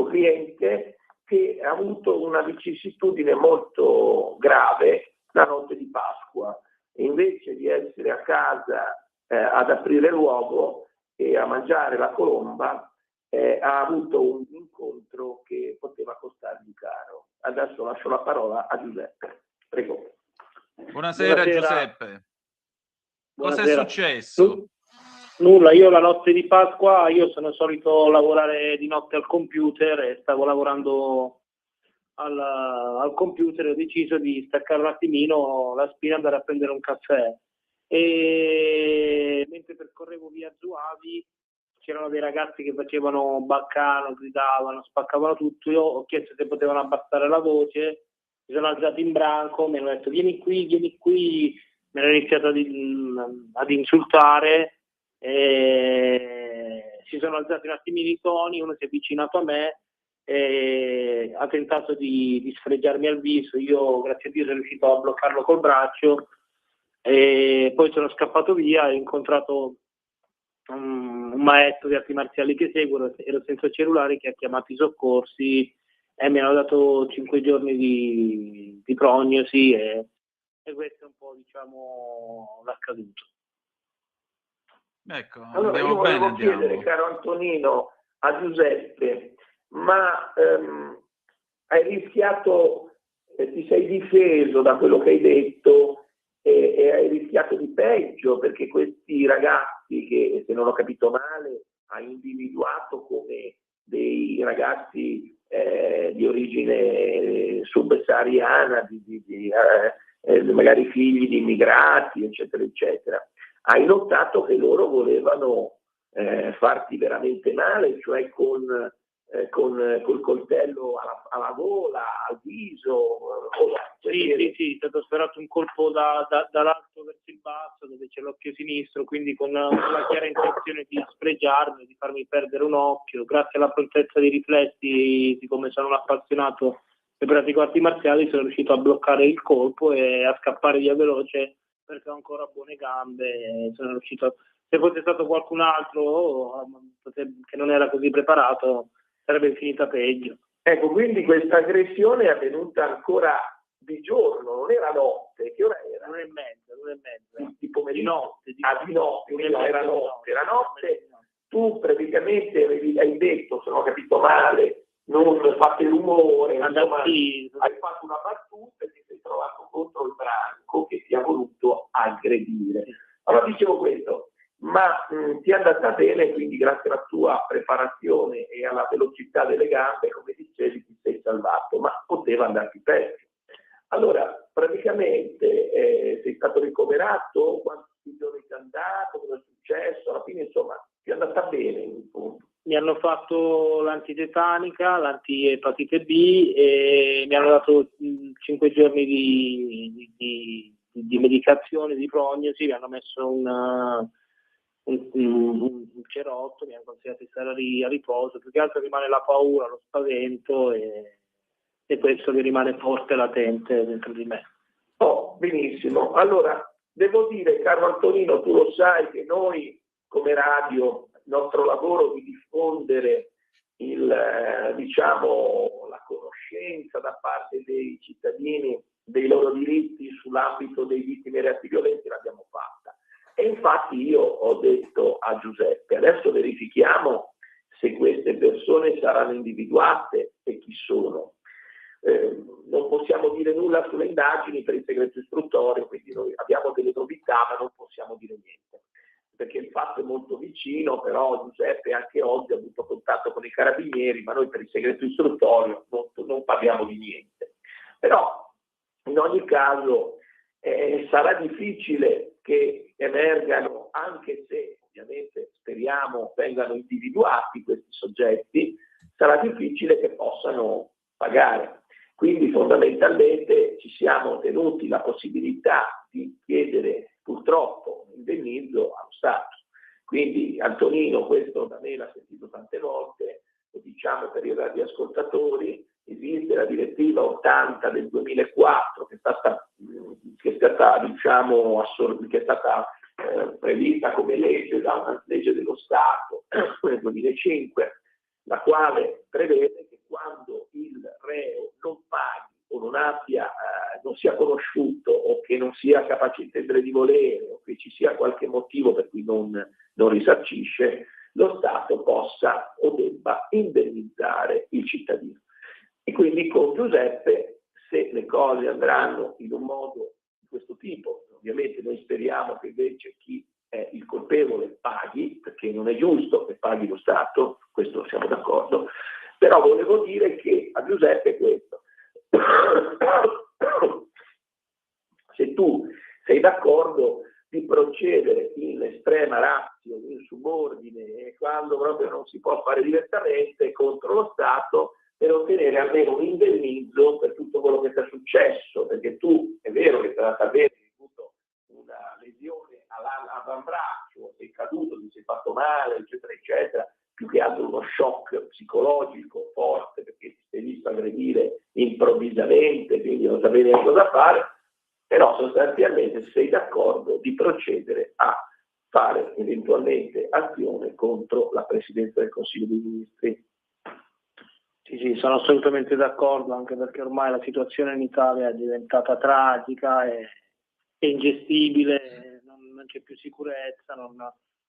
[SPEAKER 13] cliente, che ha avuto una vicissitudine molto grave la notte di Pasqua. E invece di essere a casa ad aprire l'uovo e a mangiare la colomba, ha avuto un incontro che poteva costargli caro. Adesso lascio la parola a Giuseppe. Prego.
[SPEAKER 4] Buonasera. Giuseppe. Cosa è successo?
[SPEAKER 14] Nulla, io la notte di Pasqua, io sono solito lavorare di notte al computer e stavo lavorando al computer e ho deciso di staccare un attimino la spina e andare a prendere un caffè. E mentre percorrevo via Zuavi c'erano dei ragazzi che facevano baccano, gridavano, spaccavano tutto. Io ho chiesto se potevano abbassare la voce, mi sono alzato in branco, mi hanno detto vieni qui, mi hanno iniziato ad insultare, si sono alzati un attimino i toni, uno si è avvicinato a me e ha tentato di sfregiarmi al viso. Io grazie a Dio sono riuscito a bloccarlo col braccio e poi sono scappato via e ho incontrato un maestro di arti marziali che seguo, ero senza cellulare, che ha chiamato i soccorsi e mi hanno dato 5 giorni di prognosi e questo è un po', diciamo, l'accaduto.
[SPEAKER 4] Ecco,
[SPEAKER 13] allora io volevo chiedere, caro Antonino, a Giuseppe, ma hai rischiato, ti sei difeso da quello che hai detto e hai rischiato di peggio, perché questi ragazzi che, se non ho capito male, hai individuato come dei ragazzi di origine subsahariana, magari figli di immigrati, eccetera, eccetera, hai notato che loro volevano farti veramente male, cioè col coltello alla gola, al viso.
[SPEAKER 14] Sì, è stato sparato un colpo dall'alto verso il basso, dove c'è l'occhio sinistro, quindi con la chiara intenzione di sfregiarmi, di farmi perdere un occhio. Grazie alla prontezza dei riflessi, siccome sono un appassionato e pratico arti marziali, sono riuscito a bloccare il colpo e a scappare via veloce, perché ho ancora buone gambe. Sono riuscito, se fosse stato qualcun altro che non era così preparato, sarebbe finita peggio.
[SPEAKER 13] Ecco, quindi questa aggressione è avvenuta ancora di giorno, non era notte. Che ora era?
[SPEAKER 14] 1:30.
[SPEAKER 13] Di pomeriggio?
[SPEAKER 14] Di notte.
[SPEAKER 13] Era notte. Tu praticamente hai detto, se non ho capito male, non fate rumore, insomma, hai fatto una battuta e ti sei trovato contro il branco che ti ha voluto aggredire. Allora dicevo questo, ma ti è andata bene, quindi grazie alla tua preparazione e alla velocità delle gambe, come dicevi, ti sei salvato, ma poteva andarti peggio. Allora, praticamente sei stato ricoverato, quanti giorni ti è andato, cosa è successo? Alla fine, insomma, ti è andata bene in fondo.
[SPEAKER 14] Mi hanno fatto l'antitetanica, l'antiepatite B e mi hanno dato 5 giorni di medicazione, di prognosi, mi hanno messo un cerotto, mi hanno consigliato di stare a riposo. Più che altro rimane la paura, lo spavento e questo che rimane forte, latente dentro di me.
[SPEAKER 13] Oh, benissimo. Allora, devo dire, caro Antonino, tu lo sai che noi come radio, il nostro lavoro di diffondere la conoscenza da parte dei cittadini dei loro diritti sull'ambito dei vittime di reati violenti l'abbiamo fatta. E infatti io ho detto a Giuseppe, adesso verifichiamo se queste persone saranno individuate e chi sono. Non possiamo dire nulla sulle indagini per il segreto istruttorio, quindi noi abbiamo delle novità ma non possiamo dire niente, perché il fatto è molto vicino, però Giuseppe anche oggi ha avuto contatto con i carabinieri, ma noi per il segreto istruttorio non parliamo di niente. Però in ogni caso sarà difficile che emergano, anche se ovviamente speriamo vengano individuati questi soggetti, sarà difficile che possano pagare. Quindi fondamentalmente ci siamo tenuti la possibilità di chiedere purtroppo un indennizzo allo Stato. Quindi Antonino, questo da me l'ha sentito tante volte, lo diciamo per i radioascoltatori, esiste la direttiva 80 del 2004 che è stata prevista come legge da una legge dello Stato nel 2005, la quale prevede che quando il reo non paghi o non sia conosciuto o che non sia capace di intendere di volere o che ci sia qualche motivo per cui non risarcisce, lo Stato possa o debba indennizzare il cittadino. E quindi con Giuseppe, se le cose andranno in un modo di questo tipo, ovviamente noi speriamo che invece chi è il colpevole paghi, perché non è giusto che paghi lo Stato, questo siamo d'accordo, però volevo dire che a Giuseppe questo, se tu sei d'accordo di procedere in estrema ratio, in subordine, e quando proprio non si può fare diversamente contro lo Stato, per ottenere almeno un indennizzo per tutto quello che ti è successo, perché tu è vero che ti è andata bene, hai avuto una lesione all'avambraccio, sei caduto, ti sei fatto male, eccetera, eccetera, più che altro uno shock psicologico forte, perché ti sei visto aggredire improvvisamente, quindi non sapevi cosa fare, però sostanzialmente sei d'accordo di procedere a fare eventualmente azione contro la Presidenza del Consiglio dei Ministri.
[SPEAKER 14] Sì, sono assolutamente d'accordo, anche perché ormai la situazione in Italia è diventata tragica e ingestibile, non c'è più sicurezza,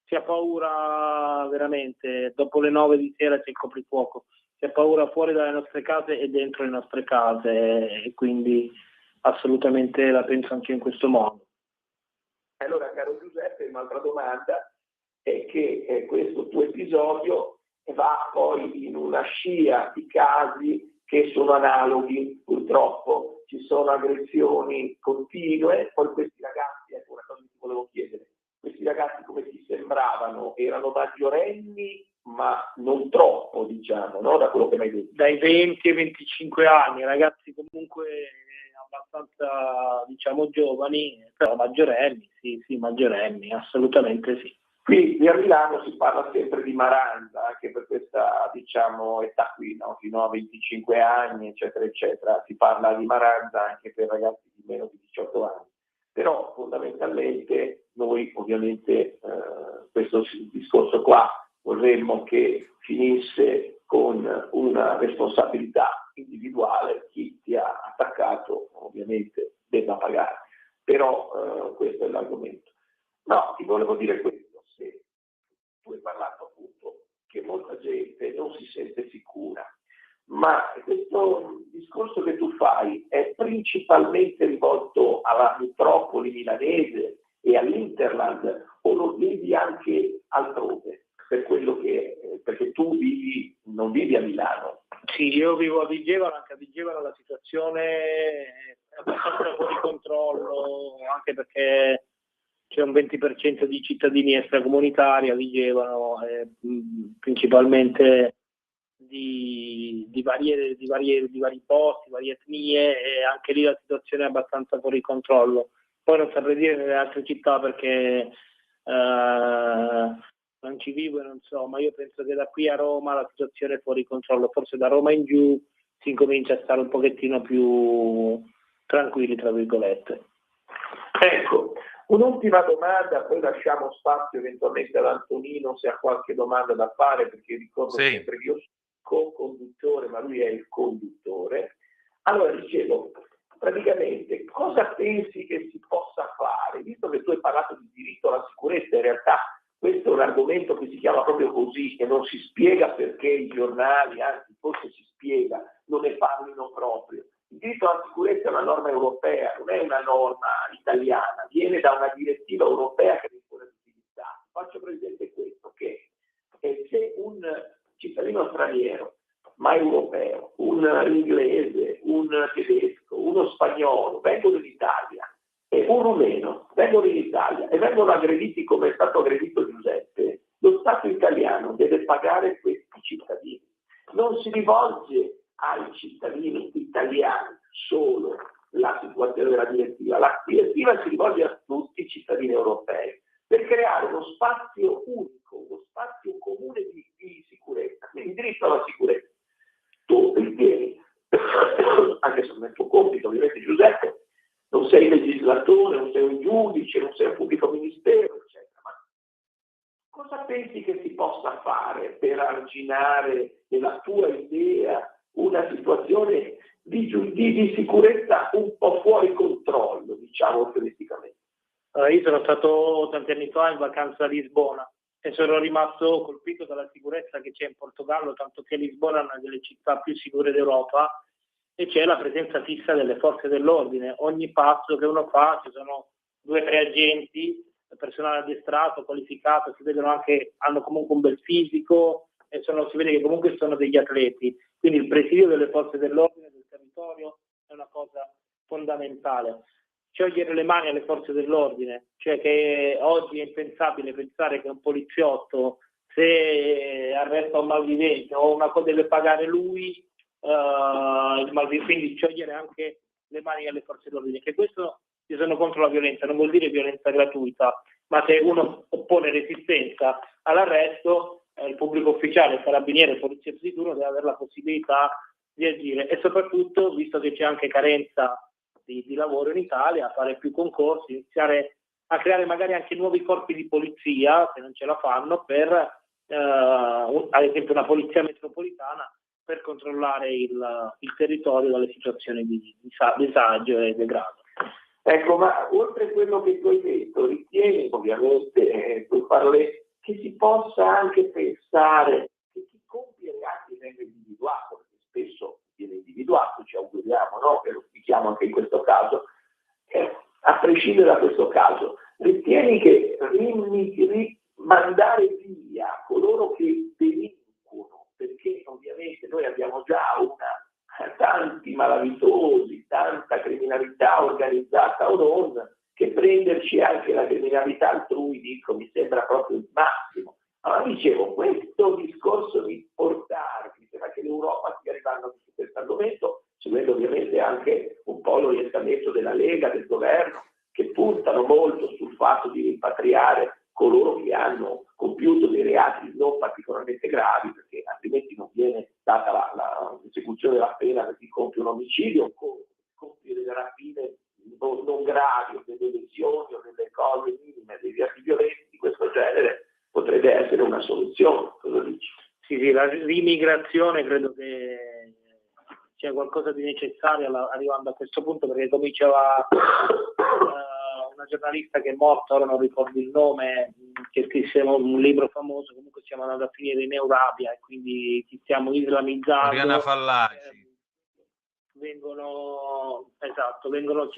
[SPEAKER 14] si ha paura veramente, dopo le 9 di sera c'è il coprifuoco, si ha paura fuori dalle nostre case e dentro le nostre case, e quindi assolutamente la penso anche in questo modo.
[SPEAKER 13] Allora, caro Giuseppe, un'altra domanda è che questo tuo episodio va poi in una scia di casi che sono analoghi, purtroppo ci sono aggressioni continue, poi questi ragazzi, ecco una cosa che ti volevo chiedere, questi ragazzi come ti sembravano? Erano maggiorenni ma non troppo, diciamo, no? Da quello che mi hai detto.
[SPEAKER 14] Dai 20 ai 25 anni, ragazzi comunque abbastanza, diciamo, giovani, però maggiorenni, sì, maggiorenni, assolutamente sì.
[SPEAKER 13] Qui a Milano si parla sempre di maranza, anche per questa, diciamo, età qui, no? Fino a 25 anni, eccetera, eccetera. Si parla di maranza anche per ragazzi di meno di 18 anni. Però fondamentalmente noi ovviamente questo discorso qua vorremmo che finisse con una responsabilità individuale, chi ti ha attaccato ovviamente debba pagare. Però questo è l'argomento. No, ti volevo dire questo. Tu hai parlato appunto che molta gente non si sente sicura, ma questo discorso che tu fai è principalmente rivolto alla metropoli milanese e all'Interland, o lo vedi anche altrove, per quello che perché tu non vivi a Milano?
[SPEAKER 14] Sì, io vivo a Vigevano, anche a Vigevano la situazione è abbastanza fuori controllo, anche perché c'è un 20% di cittadini extracomunitari a Vigevano, principalmente di vari posti, varie etnie, e anche lì la situazione è abbastanza fuori controllo. Poi non saprei dire nelle altre città perché non ci vivo e non so, ma io penso che da qui a Roma la situazione è fuori controllo, forse da Roma in giù si incomincia a stare un pochettino più tranquilli, tra virgolette.
[SPEAKER 13] Ecco, un'ultima domanda, poi lasciamo spazio eventualmente ad Antonino se ha qualche domanda da fare, perché ricordo sempre che io sono co-conduttore, ma lui è il conduttore. Allora, dicevo, praticamente cosa pensi che si possa fare? Visto che tu hai parlato di diritto alla sicurezza, in realtà questo è un argomento che si chiama proprio così, che non si spiega perché i giornali, anzi forse si spiega, non ne parlino proprio. Il diritto alla sicurezza è una norma europea, non è una norma italiana, viene da una direttiva europea che viene utilizzata. Faccio presente questo, che se un cittadino straniero, ma europeo, un inglese, un tedesco, uno spagnolo, vengono in Italia e un rumeno vengono in Italia e vengono aggrediti come è stato aggredito Giuseppe, lo Stato italiano deve pagare questi cittadini. Non si rivolge ai cittadini italiani solo la situazione della direttiva. La direttiva si rivolge a tutti i cittadini europei per creare uno spazio unico, uno spazio comune di sicurezza, quindi diritto alla sicurezza. Tu ritieni, anche se non è il tuo compito, ovviamente Giuseppe, non sei legislatore, non sei un giudice, non sei un pubblico ministero, eccetera, ma cosa pensi che si possa fare per arginare nella tua idea una situazione di sicurezza un po' fuori controllo, diciamo eufemisticamente?
[SPEAKER 14] Io sono stato tanti anni fa in vacanza a Lisbona e sono rimasto colpito dalla sicurezza che c'è in Portogallo, tanto che Lisbona è una delle città più sicure d'Europa e c'è la presenza fissa delle forze dell'ordine. Ogni passo che uno fa ci sono 2 o 3 agenti, personale addestrato, qualificato, si vedono anche, hanno comunque un bel fisico e si vede che comunque sono degli atleti. Quindi il presidio delle forze dell'ordine del territorio è una cosa fondamentale. Sciogliere le mani alle forze dell'ordine, cioè che oggi è impensabile pensare che un poliziotto, se arresta un malvivente o una cosa deve pagare lui, quindi sciogliere anche le mani alle forze dell'ordine, che questo io sono contro la violenza, non vuol dire violenza gratuita, ma se uno oppone resistenza all'arresto, il pubblico ufficiale, il carabiniere, il poliziotto di turno deve avere la possibilità di agire e soprattutto, visto che c'è anche carenza di lavoro in Italia, a fare più concorsi, iniziare a creare magari anche nuovi corpi di polizia, se non ce la fanno, per ad esempio una polizia metropolitana per controllare il territorio dalle situazioni di disagio e degrado.
[SPEAKER 13] Ecco, ma oltre a quello che tu hai detto, ritieni ovviamente, tu parli, che si possa anche pensare che chi compie reati venga individuato, perché spesso viene individuato, ci auguriamo, no? Che lo spieghiamo anche in questo caso. A prescindere da questo caso, ritieni che mandare via coloro che delinquono, perché ovviamente noi abbiamo già tanti malavitosi, tanta criminalità organizzata o non, che prenderci anche la criminalità altrui, dico, mi sembra proprio il massimo. Allora dicevo, questo discorso di portare, mi sembra che l'Europa stia arrivando su questo argomento, seguendo ovviamente anche un po' l'orientamento della Lega, del governo, che puntano molto sul fatto di rimpatriare coloro che hanno compiuto dei reati non particolarmente gravi, perché altrimenti non viene data l'esecuzione della pena per chi compie un omicidio o compie delle rapine non gravi o delle lesioni o delle cose minime, dei reati violenti di questo genere, potrebbe essere una soluzione. Cosa dici?
[SPEAKER 14] Sì, la l'immigrazione credo che sia qualcosa di necessario arrivando a questo punto, perché come diceva una giornalista che è morta, ora non ricordo il nome, che scrisse un libro famoso, comunque siamo andati a finire in Eurabia e quindi ci stiamo islamizzando.
[SPEAKER 4] Oriana Fallaci.
[SPEAKER 14] Ci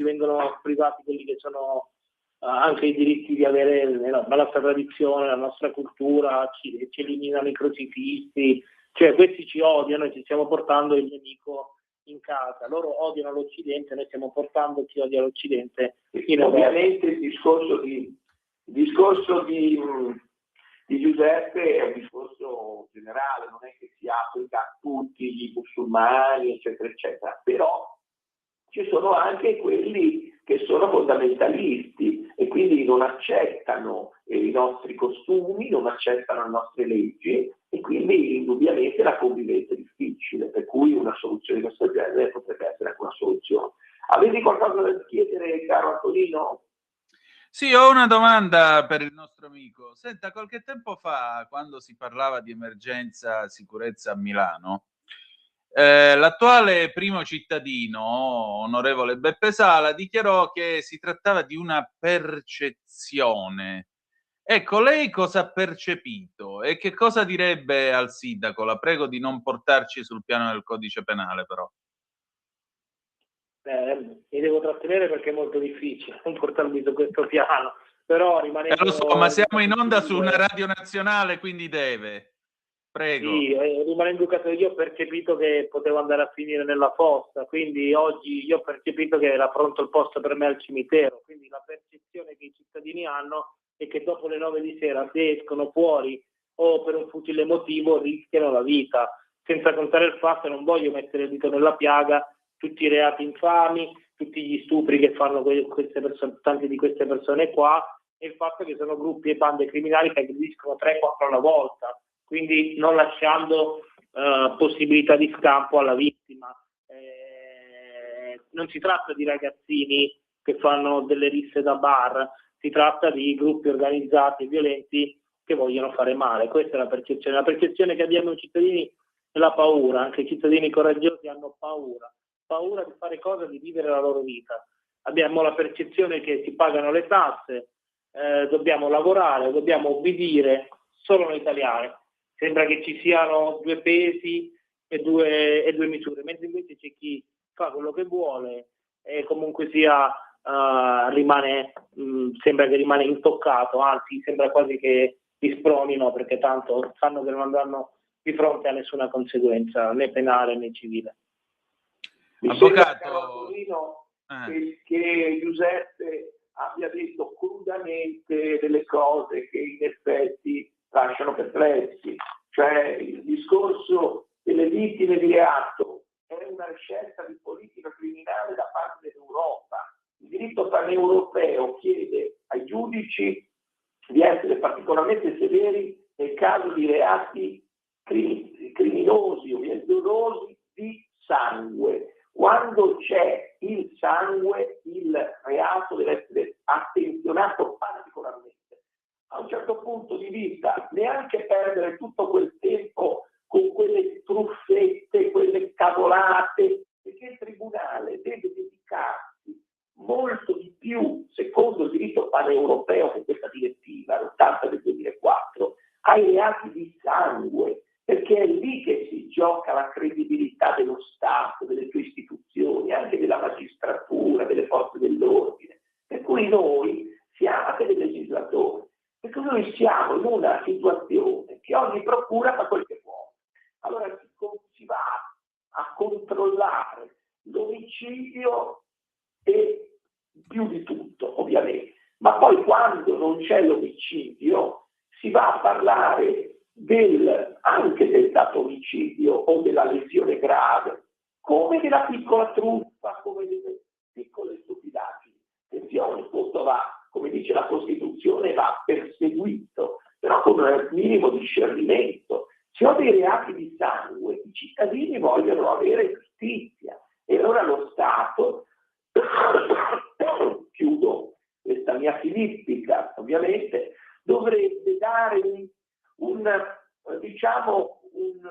[SPEAKER 14] vengono privati quelli che sono anche i diritti di avere la nostra tradizione, la nostra cultura, ci eliminano i crocifissi, cioè questi ci odiano e ci stiamo portando il nemico in casa. Loro odiano l'Occidente, noi stiamo portando chi odia l'Occidente in Europa.
[SPEAKER 13] Ovviamente il discorso di Giuseppe è un discorso generale, non è che si applica a tutti i musulmani, eccetera, eccetera, però ci sono anche quelli che sono fondamentalisti e quindi non accettano i nostri costumi, non accettano le nostre leggi e quindi indubbiamente la convivenza è difficile, per cui una soluzione di questo genere potrebbe essere anche una soluzione. Avevi qualcosa da chiedere, caro Antonino?
[SPEAKER 4] Sì, ho una domanda per il nostro amico. Senta, qualche tempo fa, quando si parlava di emergenza sicurezza a Milano, L'attuale primo cittadino, onorevole Beppe Sala, dichiarò che si trattava di una percezione. Ecco, lei cosa ha percepito e che cosa direbbe al sindaco? La prego di non portarci sul piano del codice penale, però.
[SPEAKER 14] Mi devo trattenere perché è molto difficile non portarmi su questo piano, però rimanendo...
[SPEAKER 4] Lo so, ma siamo in onda su una radio nazionale, quindi deve. Prego.
[SPEAKER 14] Sì, rimanendo educato, io ho percepito che potevo andare a finire nella fossa, quindi oggi io ho percepito che era pronto il posto per me al cimitero, quindi la percezione che i cittadini hanno è che dopo le 9 di sera, se escono fuori o per un futile motivo, rischiano la vita, senza contare il fatto, non voglio mettere il dito nella piaga, tutti i reati infami, tutti gli stupri che fanno queste persone, tante di queste persone qua, e il fatto che sono gruppi e bande criminali che aggrediscono 3-4 alla volta, quindi non lasciando possibilità di scampo alla vittima. Non si tratta di ragazzini che fanno delle risse da bar, si tratta di gruppi organizzati e violenti che vogliono fare male. Questa è la percezione. La percezione che abbiamo i cittadini è la paura, anche i cittadini coraggiosi hanno paura di fare cosa, di vivere la loro vita. Abbiamo la percezione che si pagano le tasse, dobbiamo lavorare, dobbiamo obbedire solo noi italiani. Sembra che ci siano due pesi e due misure, mentre invece c'è chi fa quello che vuole e comunque sia sembra che rimane intoccato, anzi sembra quasi che li spronino perché tanto sanno che non andranno di fronte a nessuna conseguenza, né penale né civile.
[SPEAKER 4] Avvocato,
[SPEAKER 13] che Giuseppe abbia detto crudamente delle cose che in effetti lasciano perplessi, cioè il discorso delle vittime di reato è una scelta di politica criminale da parte dell'Europa. Il diritto paneuropeo chiede ai giudici di essere particolarmente severi nel caso di reati criminosi o dolosi di sangue. Quando c'è il sangue, il reato deve essere attenzionato particolarmente. A un certo punto di vista, neanche perdere tutto quel tempo con quelle truffette, quelle cavolate, perché il tribunale deve dedicarsi molto di più, secondo il diritto paneuropeo con questa direttiva, l'80 del 2004, ai reati di sangue, perché è lì che si gioca la credibilità dello Stato, delle sue istituzioni, anche della magistratura, delle forze dell'ordine. Per cui noi siamo anche dei legislatori, perché noi siamo in una situazione che ogni procura fa quel che vuole. Allora si va a controllare l'omicidio e più di tutto, ovviamente. Ma poi quando non c'è l'omicidio si va a parlare anche del dato omicidio o della lesione grave, come della piccola truffa, come delle piccole stupidaggini. Attenzione, tutto va, come dice la Costituzione, va perseguito, però con un minimo di discernimento. Se ho dei reati di sangue, i cittadini vogliono avere giustizia e allora lo Stato, chiudo questa mia filippica ovviamente, dovrebbe dare un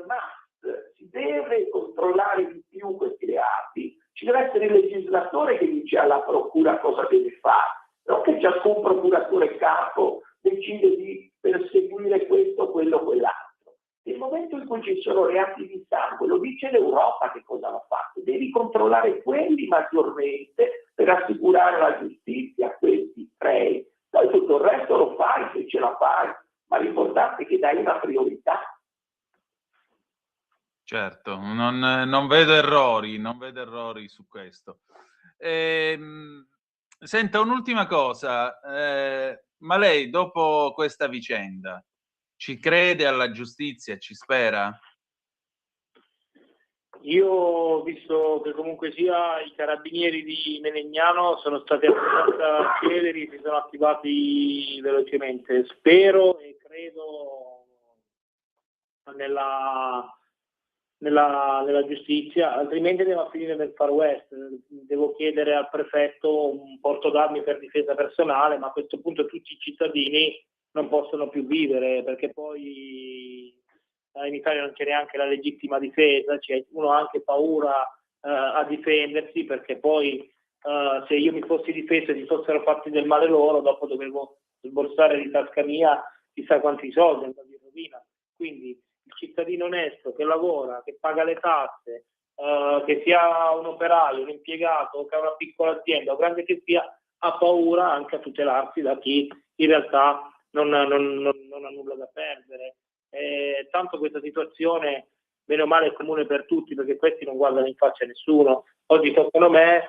[SPEAKER 13] must, si deve controllare di più questi reati, ci deve essere il legislatore che dice alla procura cosa deve fare, non che ciascun procuratore capo decide di perseguire questo, quello, quell'altro. Nel momento in cui ci sono reati di sangue, lo dice l'Europa che cosa va fatto, devi controllare quelli maggiormente per assicurare la giustizia a questi tre, poi tutto il resto lo fai se ce la fai, ma l'importante è che dai una priorità.
[SPEAKER 4] Certo, non vedo errori su questo. Senta, un'ultima cosa, ma lei dopo questa vicenda ci crede alla giustizia, ci spera?
[SPEAKER 14] Io, visto che comunque sia i carabinieri di Melegnano sono stati abbastanza celeri, si sono attivati velocemente, spero e credo nella giustizia, altrimenti andiamo a finire nel Far West. Devo chiedere al prefetto un porto d'armi per difesa personale, ma a questo punto tutti i cittadini non possono più vivere, perché poi in Italia non c'è neanche la legittima difesa, cioè uno ha anche paura a difendersi, perché poi se io mi fossi difeso e si fossero fatti del male loro, dopo dovevo sborsare di tasca mia chissà quanti soldi, andare in rovina. Quindi il cittadino onesto che lavora, che paga le tasse, che sia un operaio, un impiegato, che ha una piccola azienda o grande che sia, ha paura anche a tutelarsi da chi in realtà non ha nulla da perdere. Tanto questa situazione, bene o male, è comune per tutti, perché questi non guardano in faccia a nessuno. Oggi toccano me,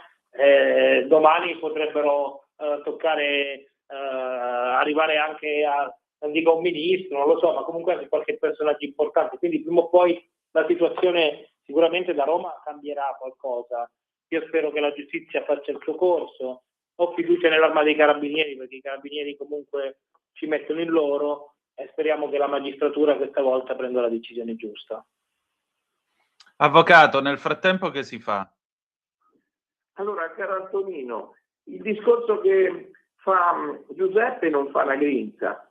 [SPEAKER 14] domani potrebbero toccare, arrivare anche a, non dico un ministro, non lo so, ma comunque anche qualche personaggio importante. Quindi prima o poi la situazione sicuramente da Roma cambierà qualcosa. Io spero che la giustizia faccia il suo corso. Ho fiducia nell'Arma dei Carabinieri, perché i Carabinieri comunque ci mettono il loro, e speriamo che la magistratura questa volta prenda la decisione giusta.
[SPEAKER 4] Avvocato, nel frattempo che si fa?
[SPEAKER 13] Allora, caro Antonino, il discorso che fa Giuseppe non fa la grinza.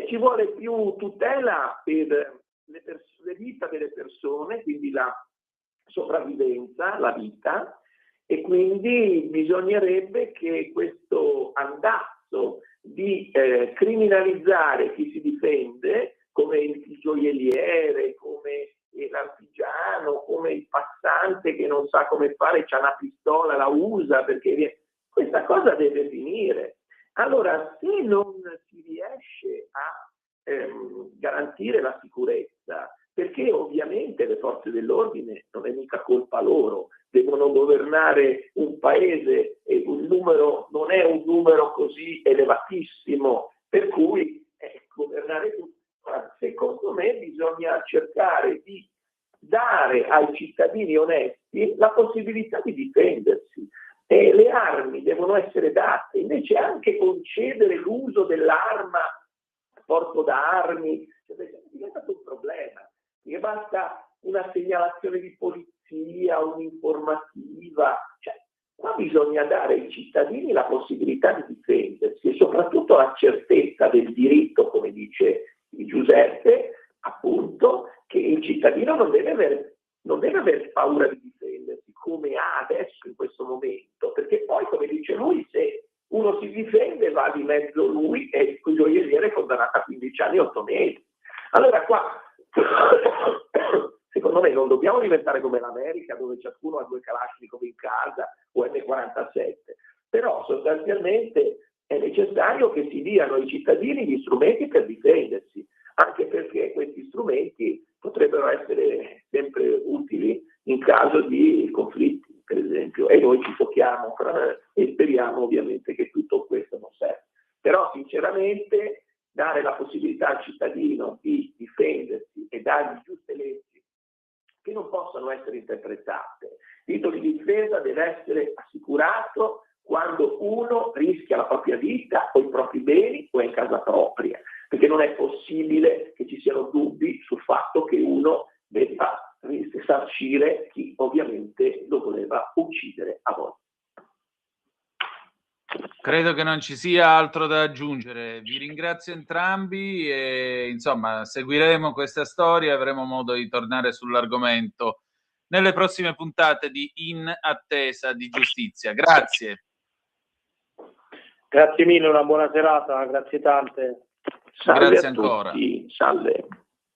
[SPEAKER 13] Ci vuole più tutela per le vita delle persone, quindi la sopravvivenza, la vita, e quindi bisognerebbe che questo andazzo di criminalizzare chi si difende, come il gioielliere, come l'artigiano, come il passante che non sa come fare, c'ha una pistola, la usa, perché questa cosa deve finire. Allora, se non si riesce a garantire la sicurezza, perché ovviamente le forze dell'ordine non è mica colpa loro, devono governare un paese e un numero non è un numero così elevatissimo, per cui governare tutto. Secondo me bisogna cercare di dare ai cittadini onesti la possibilità di difendersi. Le armi devono essere date, invece anche concedere l'uso dell'arma, porto d'armi, diventa un problema. Perché basta una segnalazione di polizia, un'informativa, cioè, qua bisogna dare ai cittadini la possibilità di difendersi e soprattutto la certezza del diritto, come dice Giuseppe, appunto, che il cittadino non deve aver paura di difendersi come ha adesso in questo momento, perché poi, come dice lui, se uno si difende va di mezzo lui e il gioielliere è condannato a 15 anni e 8 mesi. Allora qua secondo me non dobbiamo diventare come l'America, dove ciascuno ha 2 Kalashnikov in casa o M47, però sostanzialmente è necessario che si diano ai cittadini gli strumenti per difendersi, anche perché questi strumenti potrebbero essere sempre utili in caso di conflitti, per esempio, e noi ci tocchiamo e speriamo ovviamente che tutto questo non serva. Però sinceramente dare la possibilità al cittadino di difendersi e dargli giuste leggi che non possono essere interpretate. Il diritto di difesa deve essere assicurato quando uno rischia la propria vita o i propri beni o è in casa propria, perché non è possibile che ci siano dubbi sul fatto che uno debba risarcire chi ovviamente lo voleva uccidere a volte.
[SPEAKER 4] Credo che non ci sia altro da aggiungere. Vi ringrazio entrambi e insomma seguiremo questa storia e avremo modo di tornare sull'argomento nelle prossime puntate di In Attesa di Giustizia. Grazie.
[SPEAKER 14] Grazie mille, una buona serata, grazie tante.
[SPEAKER 13] Salve
[SPEAKER 4] Grazie
[SPEAKER 13] a
[SPEAKER 4] ancora.
[SPEAKER 13] tutti, salve.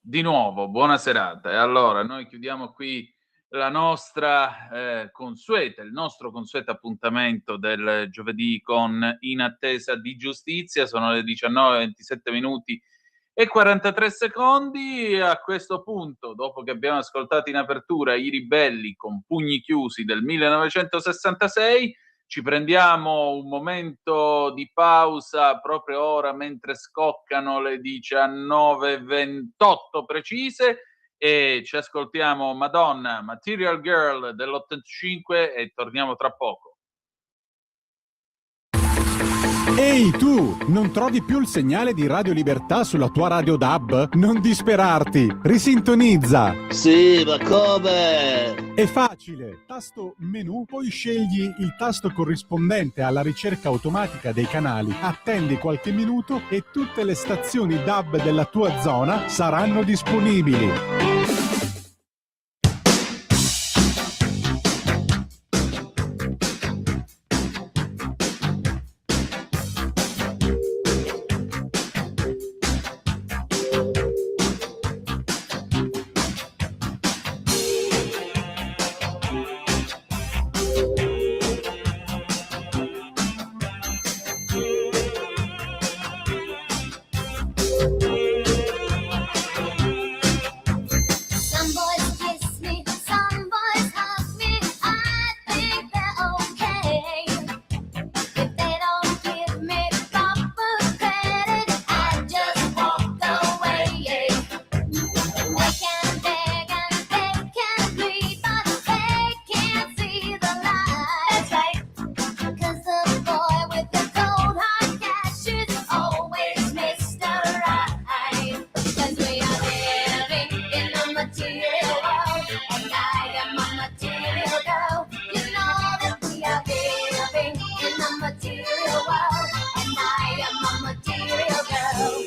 [SPEAKER 4] Di nuovo, buona serata. E allora noi chiudiamo qui la nostra consueta, il nostro consueto appuntamento del giovedì con In Attesa di Giustizia. Sono le 19:27 minuti e 43 secondi. A questo punto, dopo che abbiamo ascoltato in apertura I Ribelli con Pugni Chiusi del 1966, ci prendiamo un momento di pausa proprio ora mentre scoccano le 19:28 precise e ci ascoltiamo Madonna, Material Girl dell'85 e torniamo tra poco.
[SPEAKER 1] Ehi tu, non trovi più il segnale di Radio Libertà sulla tua radio DAB? Non disperarti, risintonizza!
[SPEAKER 15] Sì, ma come?
[SPEAKER 1] È facile, tasto menu, poi scegli il tasto corrispondente alla ricerca automatica dei canali, attendi qualche minuto e tutte le stazioni DAB della tua zona saranno disponibili.
[SPEAKER 10] Some boys kiss me, some boys hug me. I think they're okay. If they don't give me proper credit, I just walk away. They can beg and they can plead, but they can't see the light. That's right. 'Cause the boy with the cold hard cash is always Mr. Right. 'Cause we are living in a material world, and I am a material girl. You know that we are living in a material world, and I am a material girl.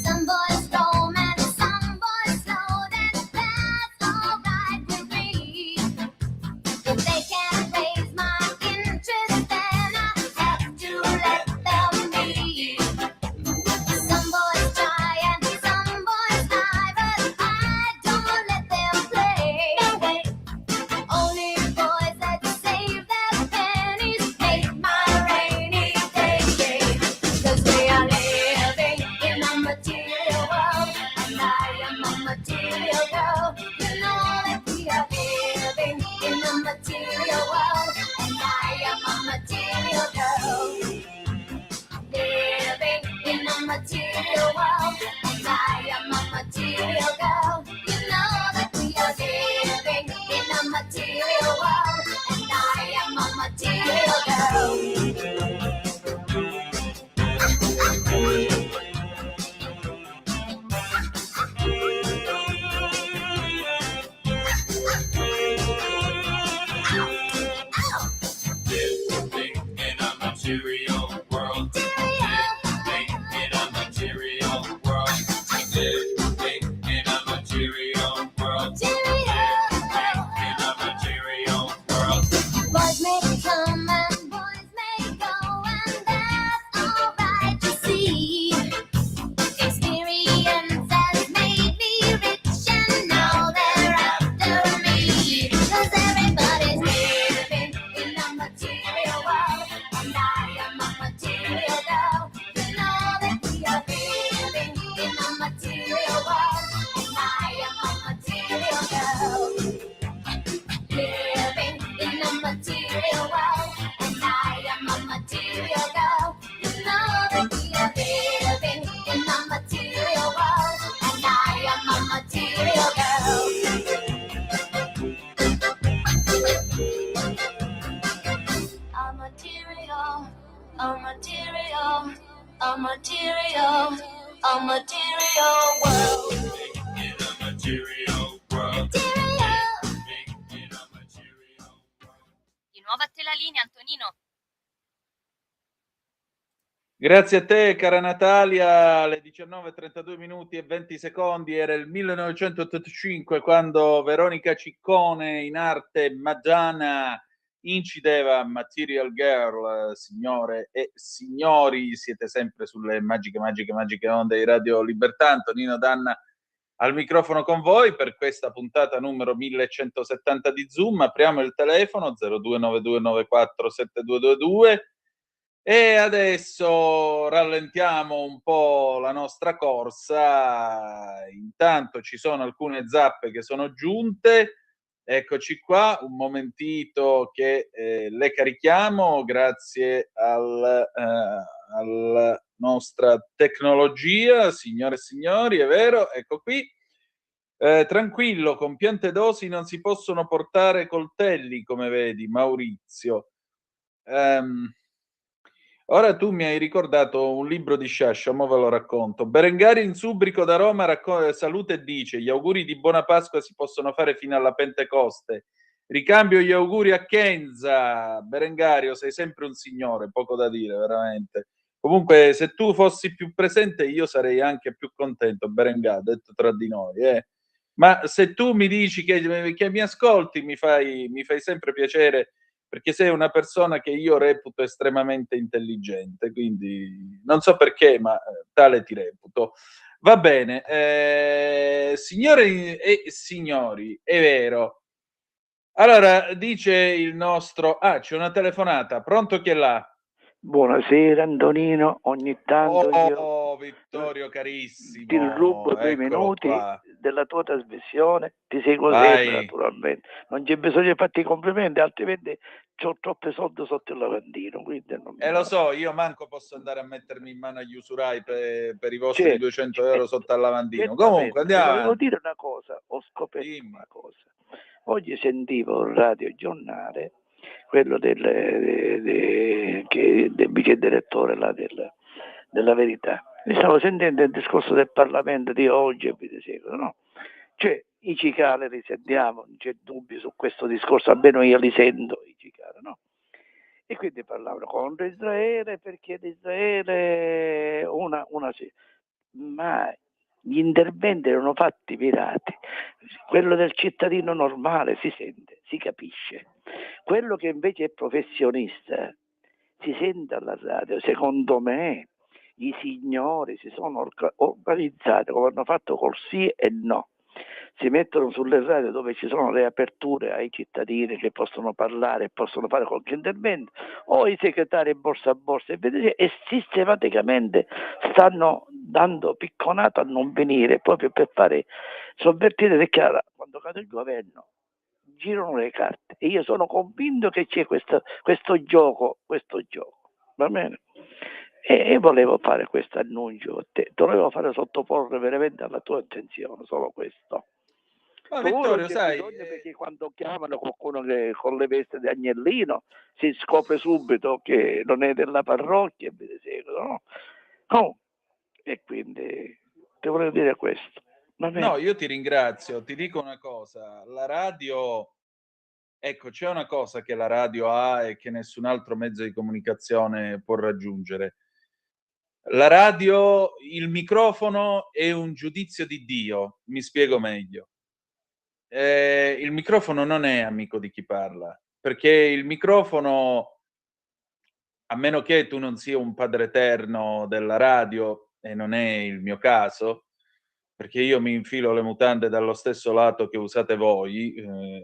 [SPEAKER 10] Some boys romance, some boys slow, that's alright with me. If they can't raise my interest, then I have to let them be. Some boys try and some boys lie, but I don't let them play. Only boys that save their pennies make my rainy day. 'Cause we are living in a material world, and I am a material girl. You know that we are living in a material world, and I am a material girl. Living in a material world, and I am a material girl. You know that we are living in a material world, and I am a material girl.
[SPEAKER 2] Living in a material world. Living in a material world. Living in a material world. Living in a material world.
[SPEAKER 10] Boys may come and boys may go, and that's alright to see. Experience has made me rich, and now they're after me. 'Cause everybody's living in a material world, and I am a material girl. You know that we are living in a material world, and I am a material girl. Living in a material world, and I am a material girl. You know that we are living in a material world, and I am a material girl. A material, a material, a material, a material world.
[SPEAKER 2] In a material world.
[SPEAKER 3] Di nuovo a te la linea, Antonino.
[SPEAKER 4] Grazie a te, cara Natalia. Alle 19:32 minuti e 20 secondi era il 1985 quando Veronica Ciccone, in arte Magiana, incideva Material Girl. Signore e signori, siete sempre sulle magiche onde di Radio Libertà. Antonino Danna al microfono con voi per questa puntata numero 1170 di Zoom. Apriamo il telefono 0292947222 e adesso rallentiamo un po' la nostra corsa. Intanto ci sono alcune zappe che sono giunte. Eccoci qua, un momentito che le carichiamo grazie alla nostra tecnologia, signore e signori, è vero, ecco qui. Tranquillo, con piante dosi non si possono portare coltelli, come vedi, Maurizio. Ora tu mi hai ricordato un libro di Sciascia, mo ve lo racconto. Berengario in Subrico da Roma saluta e dice: gli auguri di buona Pasqua si possono fare fino alla Pentecoste. Ricambio gli auguri a Kenza. Berengario, sei sempre un signore, poco da dire, veramente. Comunque, se tu fossi più presente, io sarei anche più contento, Berengario, detto tra di noi. Ma se tu mi dici che mi ascolti, mi fai sempre piacere, perché sei una persona che io reputo estremamente intelligente, quindi non so perché, ma tale ti reputo. Va bene, signore e signori, è vero. Allora, dice il nostro... Ah, c'è una telefonata. Pronto, chi è là?
[SPEAKER 16] Buonasera Antonino, ogni tanto io
[SPEAKER 4] Oh, Vittorio carissimo.
[SPEAKER 16] ti rubo 2
[SPEAKER 4] Eccolo
[SPEAKER 16] minuti
[SPEAKER 4] qua.
[SPEAKER 16] della tua trasmissione, ti seguo
[SPEAKER 4] Vai.
[SPEAKER 16] sempre naturalmente, non c'è bisogno di farti i complimenti, altrimenti ho troppi soldi sotto il lavandino, quindi non...
[SPEAKER 4] Lo so, io manco posso andare a mettermi in mano agli usurai per i vostri
[SPEAKER 16] Certo,
[SPEAKER 4] 200 euro sotto al lavandino.
[SPEAKER 16] certamente.
[SPEAKER 4] Comunque, andiamo
[SPEAKER 16] Volevo
[SPEAKER 4] avanti.
[SPEAKER 16] dire una cosa, ho scoperto
[SPEAKER 4] Dimmi.
[SPEAKER 16] una cosa. Oggi sentivo il radiogiornale, quello del vice direttore là della Verità. Mi stavo sentendo il discorso del Parlamento di oggi e vi seguono, no? Cioè, i cicali li sentiamo, non c'è dubbio su questo discorso, almeno io li sento, i cicali, no? E quindi parlavano contro Israele perché l'Israele una sì. Ma gli interventi erano fatti mirati. Quello del cittadino normale si sente, si capisce. Quello che invece è professionista si sente alla radio. Secondo me i signori si sono organizzati come hanno fatto col sì e no. Si mettono sulle radio dove ci sono le aperture ai cittadini che possono parlare e possono fare qualche intervento, o i segretari borsa a borsa e sistematicamente stanno dando picconata a non venire proprio per fare sovvertire, perché quando cade il governo girano le carte e io sono convinto che c'è questo gioco, va bene? E volevo fare questo annuncio a te, dovevo fare sottoporre veramente alla tua attenzione solo questo.
[SPEAKER 4] Ma
[SPEAKER 16] Tu
[SPEAKER 4] Vittorio,
[SPEAKER 16] non c'è
[SPEAKER 4] sai,
[SPEAKER 16] bisogno, perché quando chiamano qualcuno che con le vesti di agnellino si scopre subito che non è della parrocchia e vi seguono, no? Oh, e quindi ti volevo dire questo. Va bene?
[SPEAKER 4] no, io ti ringrazio, ti dico una cosa, la radio, ecco, c'è una cosa che la radio ha e che nessun altro mezzo di comunicazione può raggiungere. La radio, il microfono è un giudizio di Dio, mi spiego meglio. Il microfono non è amico di chi parla, perché il microfono, a meno che tu non sia un padre eterno della radio, e non è il mio caso, perché io mi infilo le mutande dallo stesso lato che usate voi,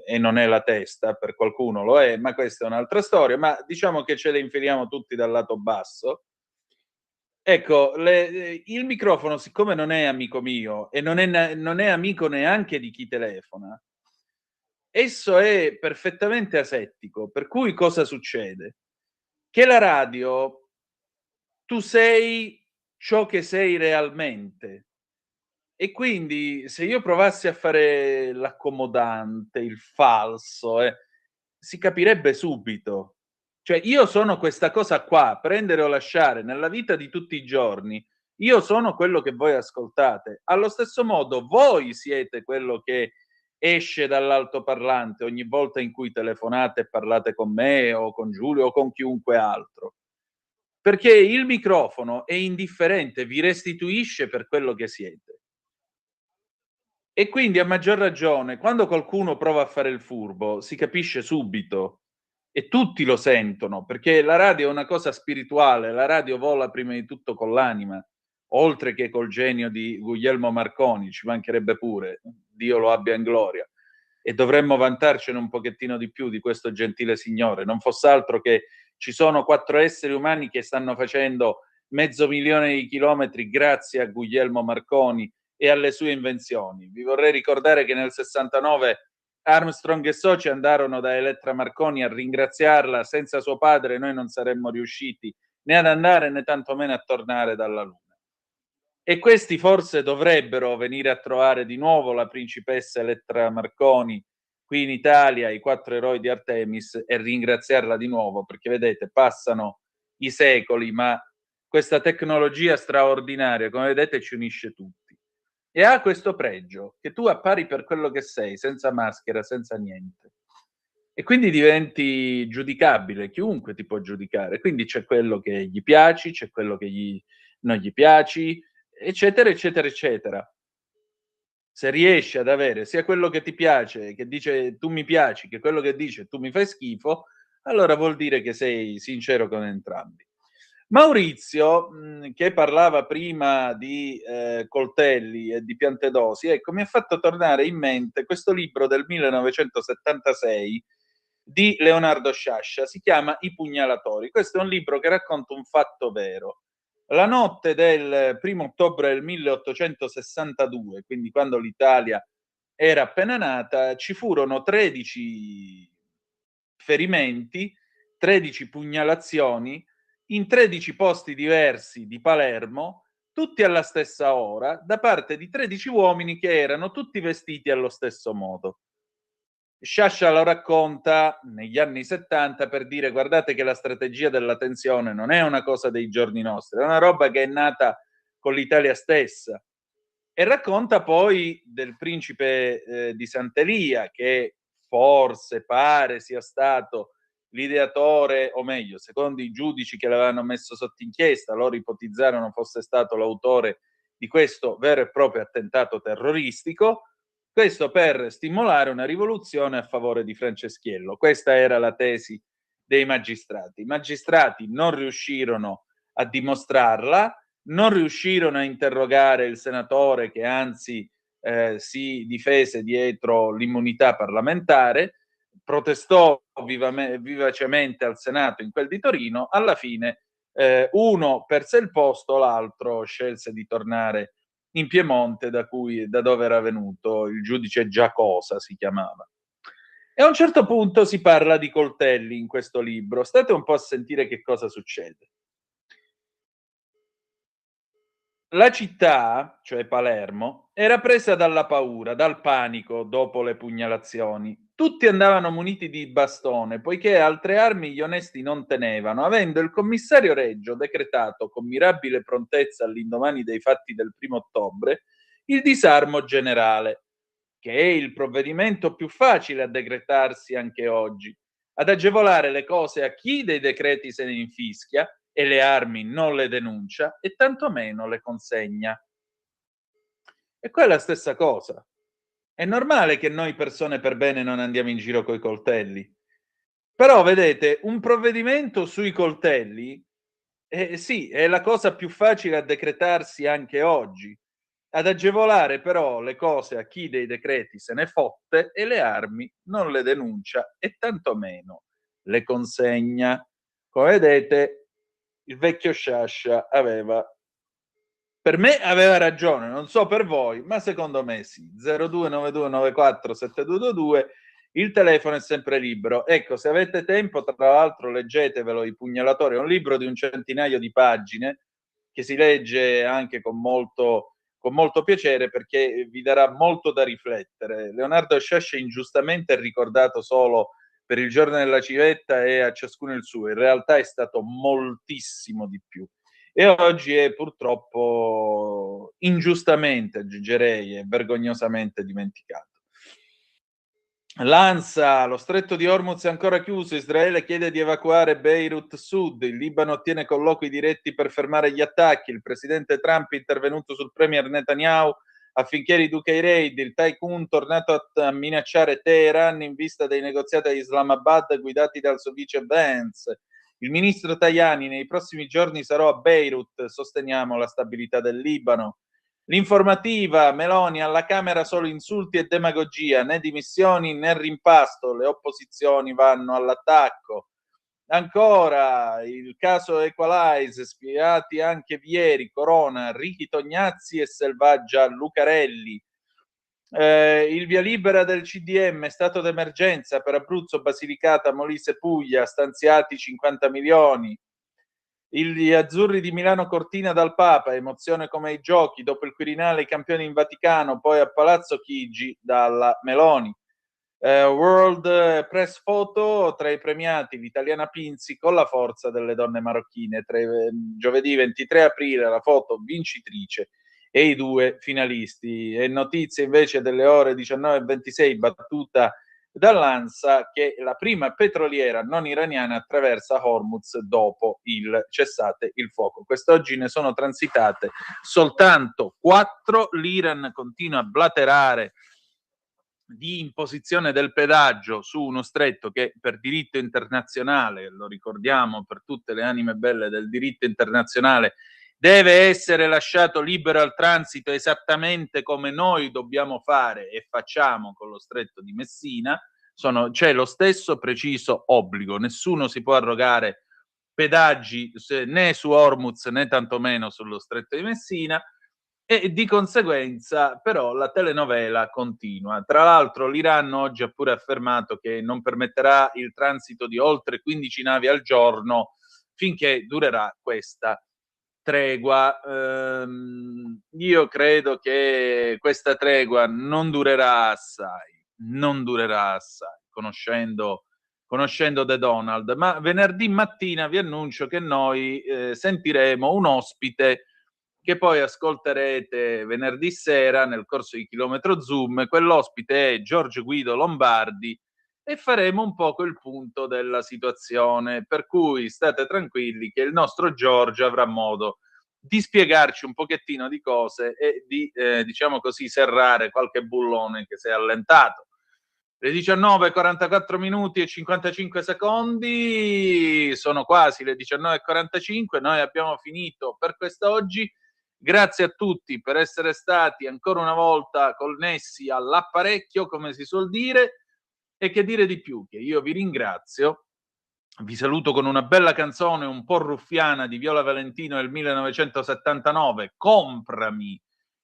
[SPEAKER 4] e non è la testa, per qualcuno lo è, ma questa è un'altra storia, ma diciamo che ce le infiliamo tutti dal lato basso. Ecco, il microfono, siccome non è amico mio e non è amico neanche di chi telefona, esso è perfettamente asettico, per cui cosa succede? Che la radio, tu sei ciò che sei realmente, e quindi se io provassi a fare l'accomodante, il falso, si capirebbe subito. Cioè, io sono questa cosa qua, prendere o lasciare, nella vita di tutti i giorni, io sono quello che voi ascoltate. Allo stesso modo, voi siete quello che esce dall'altoparlante ogni volta in cui telefonate e parlate con me o con Giulio o con chiunque altro. Perché il microfono è indifferente, vi restituisce per quello che siete. E quindi, a maggior ragione, quando qualcuno prova a fare il furbo, si capisce subito e tutti lo sentono, perché la radio è una cosa spirituale, la radio vola prima di tutto con l'anima, oltre che col genio di Guglielmo Marconi, ci mancherebbe pure, Dio lo abbia in gloria. E dovremmo vantarcene un pochettino di più di questo gentile signore, non fosse altro che ci sono 4 esseri umani che stanno facendo 500.000 di chilometri grazie a Guglielmo Marconi e alle sue invenzioni. Vi vorrei ricordare che nel 69 Armstrong e soci andarono da Elettra Marconi a ringraziarla. Senza suo padre noi non saremmo riusciti né ad andare né tantomeno a tornare dalla Luna. E questi forse dovrebbero venire a trovare di nuovo la principessa Elettra Marconi qui in Italia, i 4 eroi di Artemis, e ringraziarla di nuovo, perché vedete, passano i secoli, ma questa tecnologia straordinaria, come vedete, ci unisce tutti. E ha questo pregio, che tu appari per quello che sei, senza maschera, senza niente. E quindi diventi giudicabile, chiunque ti può giudicare. Quindi c'è quello che gli piaci, c'è quello che non gli piaci, eccetera, eccetera, eccetera. Se riesci ad avere sia quello che ti piace, che dice tu mi piaci, che quello che dice tu mi fai schifo, allora vuol dire che sei sincero con entrambi. Maurizio, che parlava prima di coltelli e di piantedosi, ecco, mi ha fatto tornare in mente questo libro del 1976 di Leonardo Sciascia, si chiama I pugnalatori. Questo è un libro che racconta un fatto vero. La notte del 1° ottobre del 1862, quindi quando l'Italia era appena nata, ci furono 13 ferimenti, 13 pugnalazioni in 13 posti diversi di Palermo, tutti alla stessa ora, da parte di 13 uomini che erano tutti vestiti allo stesso modo. Sciascia lo racconta negli anni 70 per dire: guardate che la strategia della tensione non è una cosa dei giorni nostri, è una roba che è nata con l'Italia stessa. E racconta poi del principe di Sant'Elia, che forse pare sia stato l'ideatore, o meglio, secondo i giudici che l'avevano messo sotto inchiesta, loro ipotizzarono fosse stato l'autore di questo vero e proprio attentato terroristico. Questo per stimolare una rivoluzione a favore di Franceschiello. Questa era la tesi dei magistrati. I magistrati non riuscirono a dimostrarla, non riuscirono a interrogare il senatore, che anzi si difese dietro l'immunità parlamentare, protestò vivacemente al Senato in quel di Torino. Alla fine uno perse il posto, l'altro scelse di tornare in Piemonte, da dove era venuto, il giudice Giacosa si chiamava. E a un certo punto si parla di coltelli in questo libro. State un po' a sentire che cosa succede. La città, cioè Palermo, era presa dalla paura, dal panico dopo le pugnalazioni. Tutti andavano muniti di bastone, poiché altre armi gli onesti non tenevano, avendo il commissario Reggio decretato con mirabile prontezza all'indomani dei fatti del 1° ottobre il disarmo generale, che è il provvedimento più facile a decretarsi anche oggi, ad agevolare le cose a chi dei decreti se ne infischia e le armi non le denuncia e tantomeno le consegna. E qua è la stessa cosa. È normale che noi persone per bene non andiamo in giro coi coltelli. Però vedete, un provvedimento sui coltelli, sì, è la cosa più facile a decretarsi anche oggi. Ad agevolare però le cose a chi dei decreti se ne fotte e le armi non le denuncia e tantomeno le consegna. Come vedete, il vecchio Sciascia per me aveva ragione, non so per voi, ma secondo me sì. 0292947222, il telefono è sempre libero. Ecco, se avete tempo, tra l'altro, leggetevelo I pugnalatori, è un libro di un centinaio di pagine che si legge anche con molto piacere, perché vi darà molto da riflettere. Leonardo Sciascia ingiustamente è ricordato solo per il giorno della civetta e a ciascuno il suo, in realtà è stato moltissimo di più. E oggi è purtroppo ingiustamente, aggiungerei, e vergognosamente dimenticato. L'ANSA, lo stretto di Hormuz è ancora chiuso, Israele chiede di evacuare Beirut Sud, il Libano ottiene colloqui diretti per fermare gli attacchi, il presidente Trump è intervenuto sul premier Netanyahu affinché riduca i raid, il tycoon tornato a minacciare Teheran in vista dei negoziati a Islamabad guidati dal suo vice Vance. Il ministro Tajani: nei prossimi giorni sarò a Beirut, sosteniamo la stabilità del Libano. L'informativa: Meloni, alla Camera solo insulti e demagogia, né dimissioni né rimpasto, le opposizioni vanno all'attacco. Ancora il caso Equalize, spiati anche Vieri, Corona, Ricky Tognazzi e Selvaggia Lucarelli. Il via libera del CDM, stato d'emergenza per Abruzzo, Basilicata, Molise, Puglia, stanziati 50 milioni. Gli azzurri di Milano Cortina dal Papa, emozione come ai giochi, dopo il Quirinale i campioni in Vaticano, poi a Palazzo Chigi dalla Meloni. World Press Photo, tra i premiati l'italiana Pinzi con la forza delle donne marocchine. Giovedì 23 aprile la foto vincitrice e i 2 finalisti. E notizie invece delle ore 19:26, battuta dall'ANSA, che la prima petroliera non iraniana attraversa Hormuz dopo il cessate il fuoco. Quest'oggi ne sono transitate soltanto 4. L'Iran continua a blaterare di imposizione del pedaggio su uno stretto che per diritto internazionale, lo ricordiamo per tutte le anime belle del diritto internazionale, deve essere lasciato libero al transito esattamente come noi dobbiamo fare e facciamo con lo stretto di Messina. C'è lo stesso preciso obbligo, nessuno si può arrogare pedaggi né su Hormuz né tantomeno sullo stretto di Messina. E di conseguenza però la telenovela continua. Tra l'altro l'Iran oggi ha pure affermato che non permetterà il transito di oltre 15 navi al giorno finché durerà questa tregua. Io credo che questa tregua non durerà assai, conoscendo The Donald, ma venerdì mattina vi annuncio che noi sentiremo un ospite che poi ascolterete venerdì sera nel corso di Chilometro Zoom. Quell'ospite è Giorgio Guido Lombardi e faremo un po' il punto della situazione, per cui state tranquilli che il nostro Giorgio avrà modo di spiegarci un pochettino di cose e di, diciamo così, serrare qualche bullone che si è allentato. Le 19:44 minuti e 55 secondi, sono quasi le 19:45, noi abbiamo finito per quest'oggi. Grazie a tutti per essere stati ancora una volta connessi all'apparecchio, come si suol dire, e che dire di più, che io vi ringrazio, vi saluto con una bella canzone un po' ruffiana di Viola Valentino del 1979, Comprami,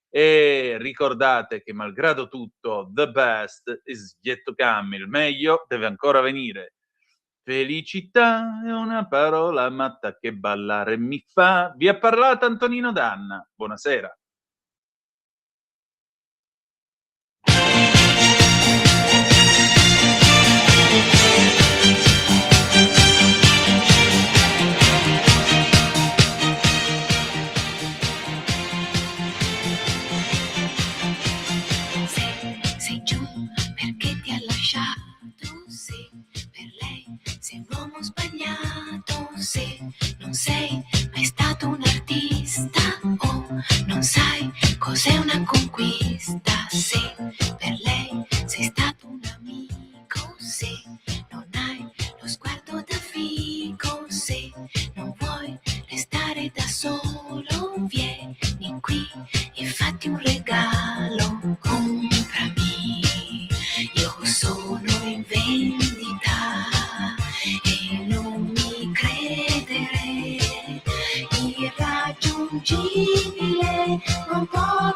[SPEAKER 4] e ricordate che malgrado tutto the best is yet to come, il meglio deve ancora venire. Felicità è una parola matta che ballare mi fa. Vi ha parlato Antonino Danna. Buonasera.
[SPEAKER 10] Sei giù perché ti ha lasciato, se per lei sei un uomo sbagliato, se non sei mai stato un artista o non sai cos'è una conquista, se per lei sei stato un amico, se non hai lo sguardo da fico, se non vuoi restare da solo, vieni qui e fatti un regalo, comprami, io sono in vendita e non mi credere, irraggiungibile, non può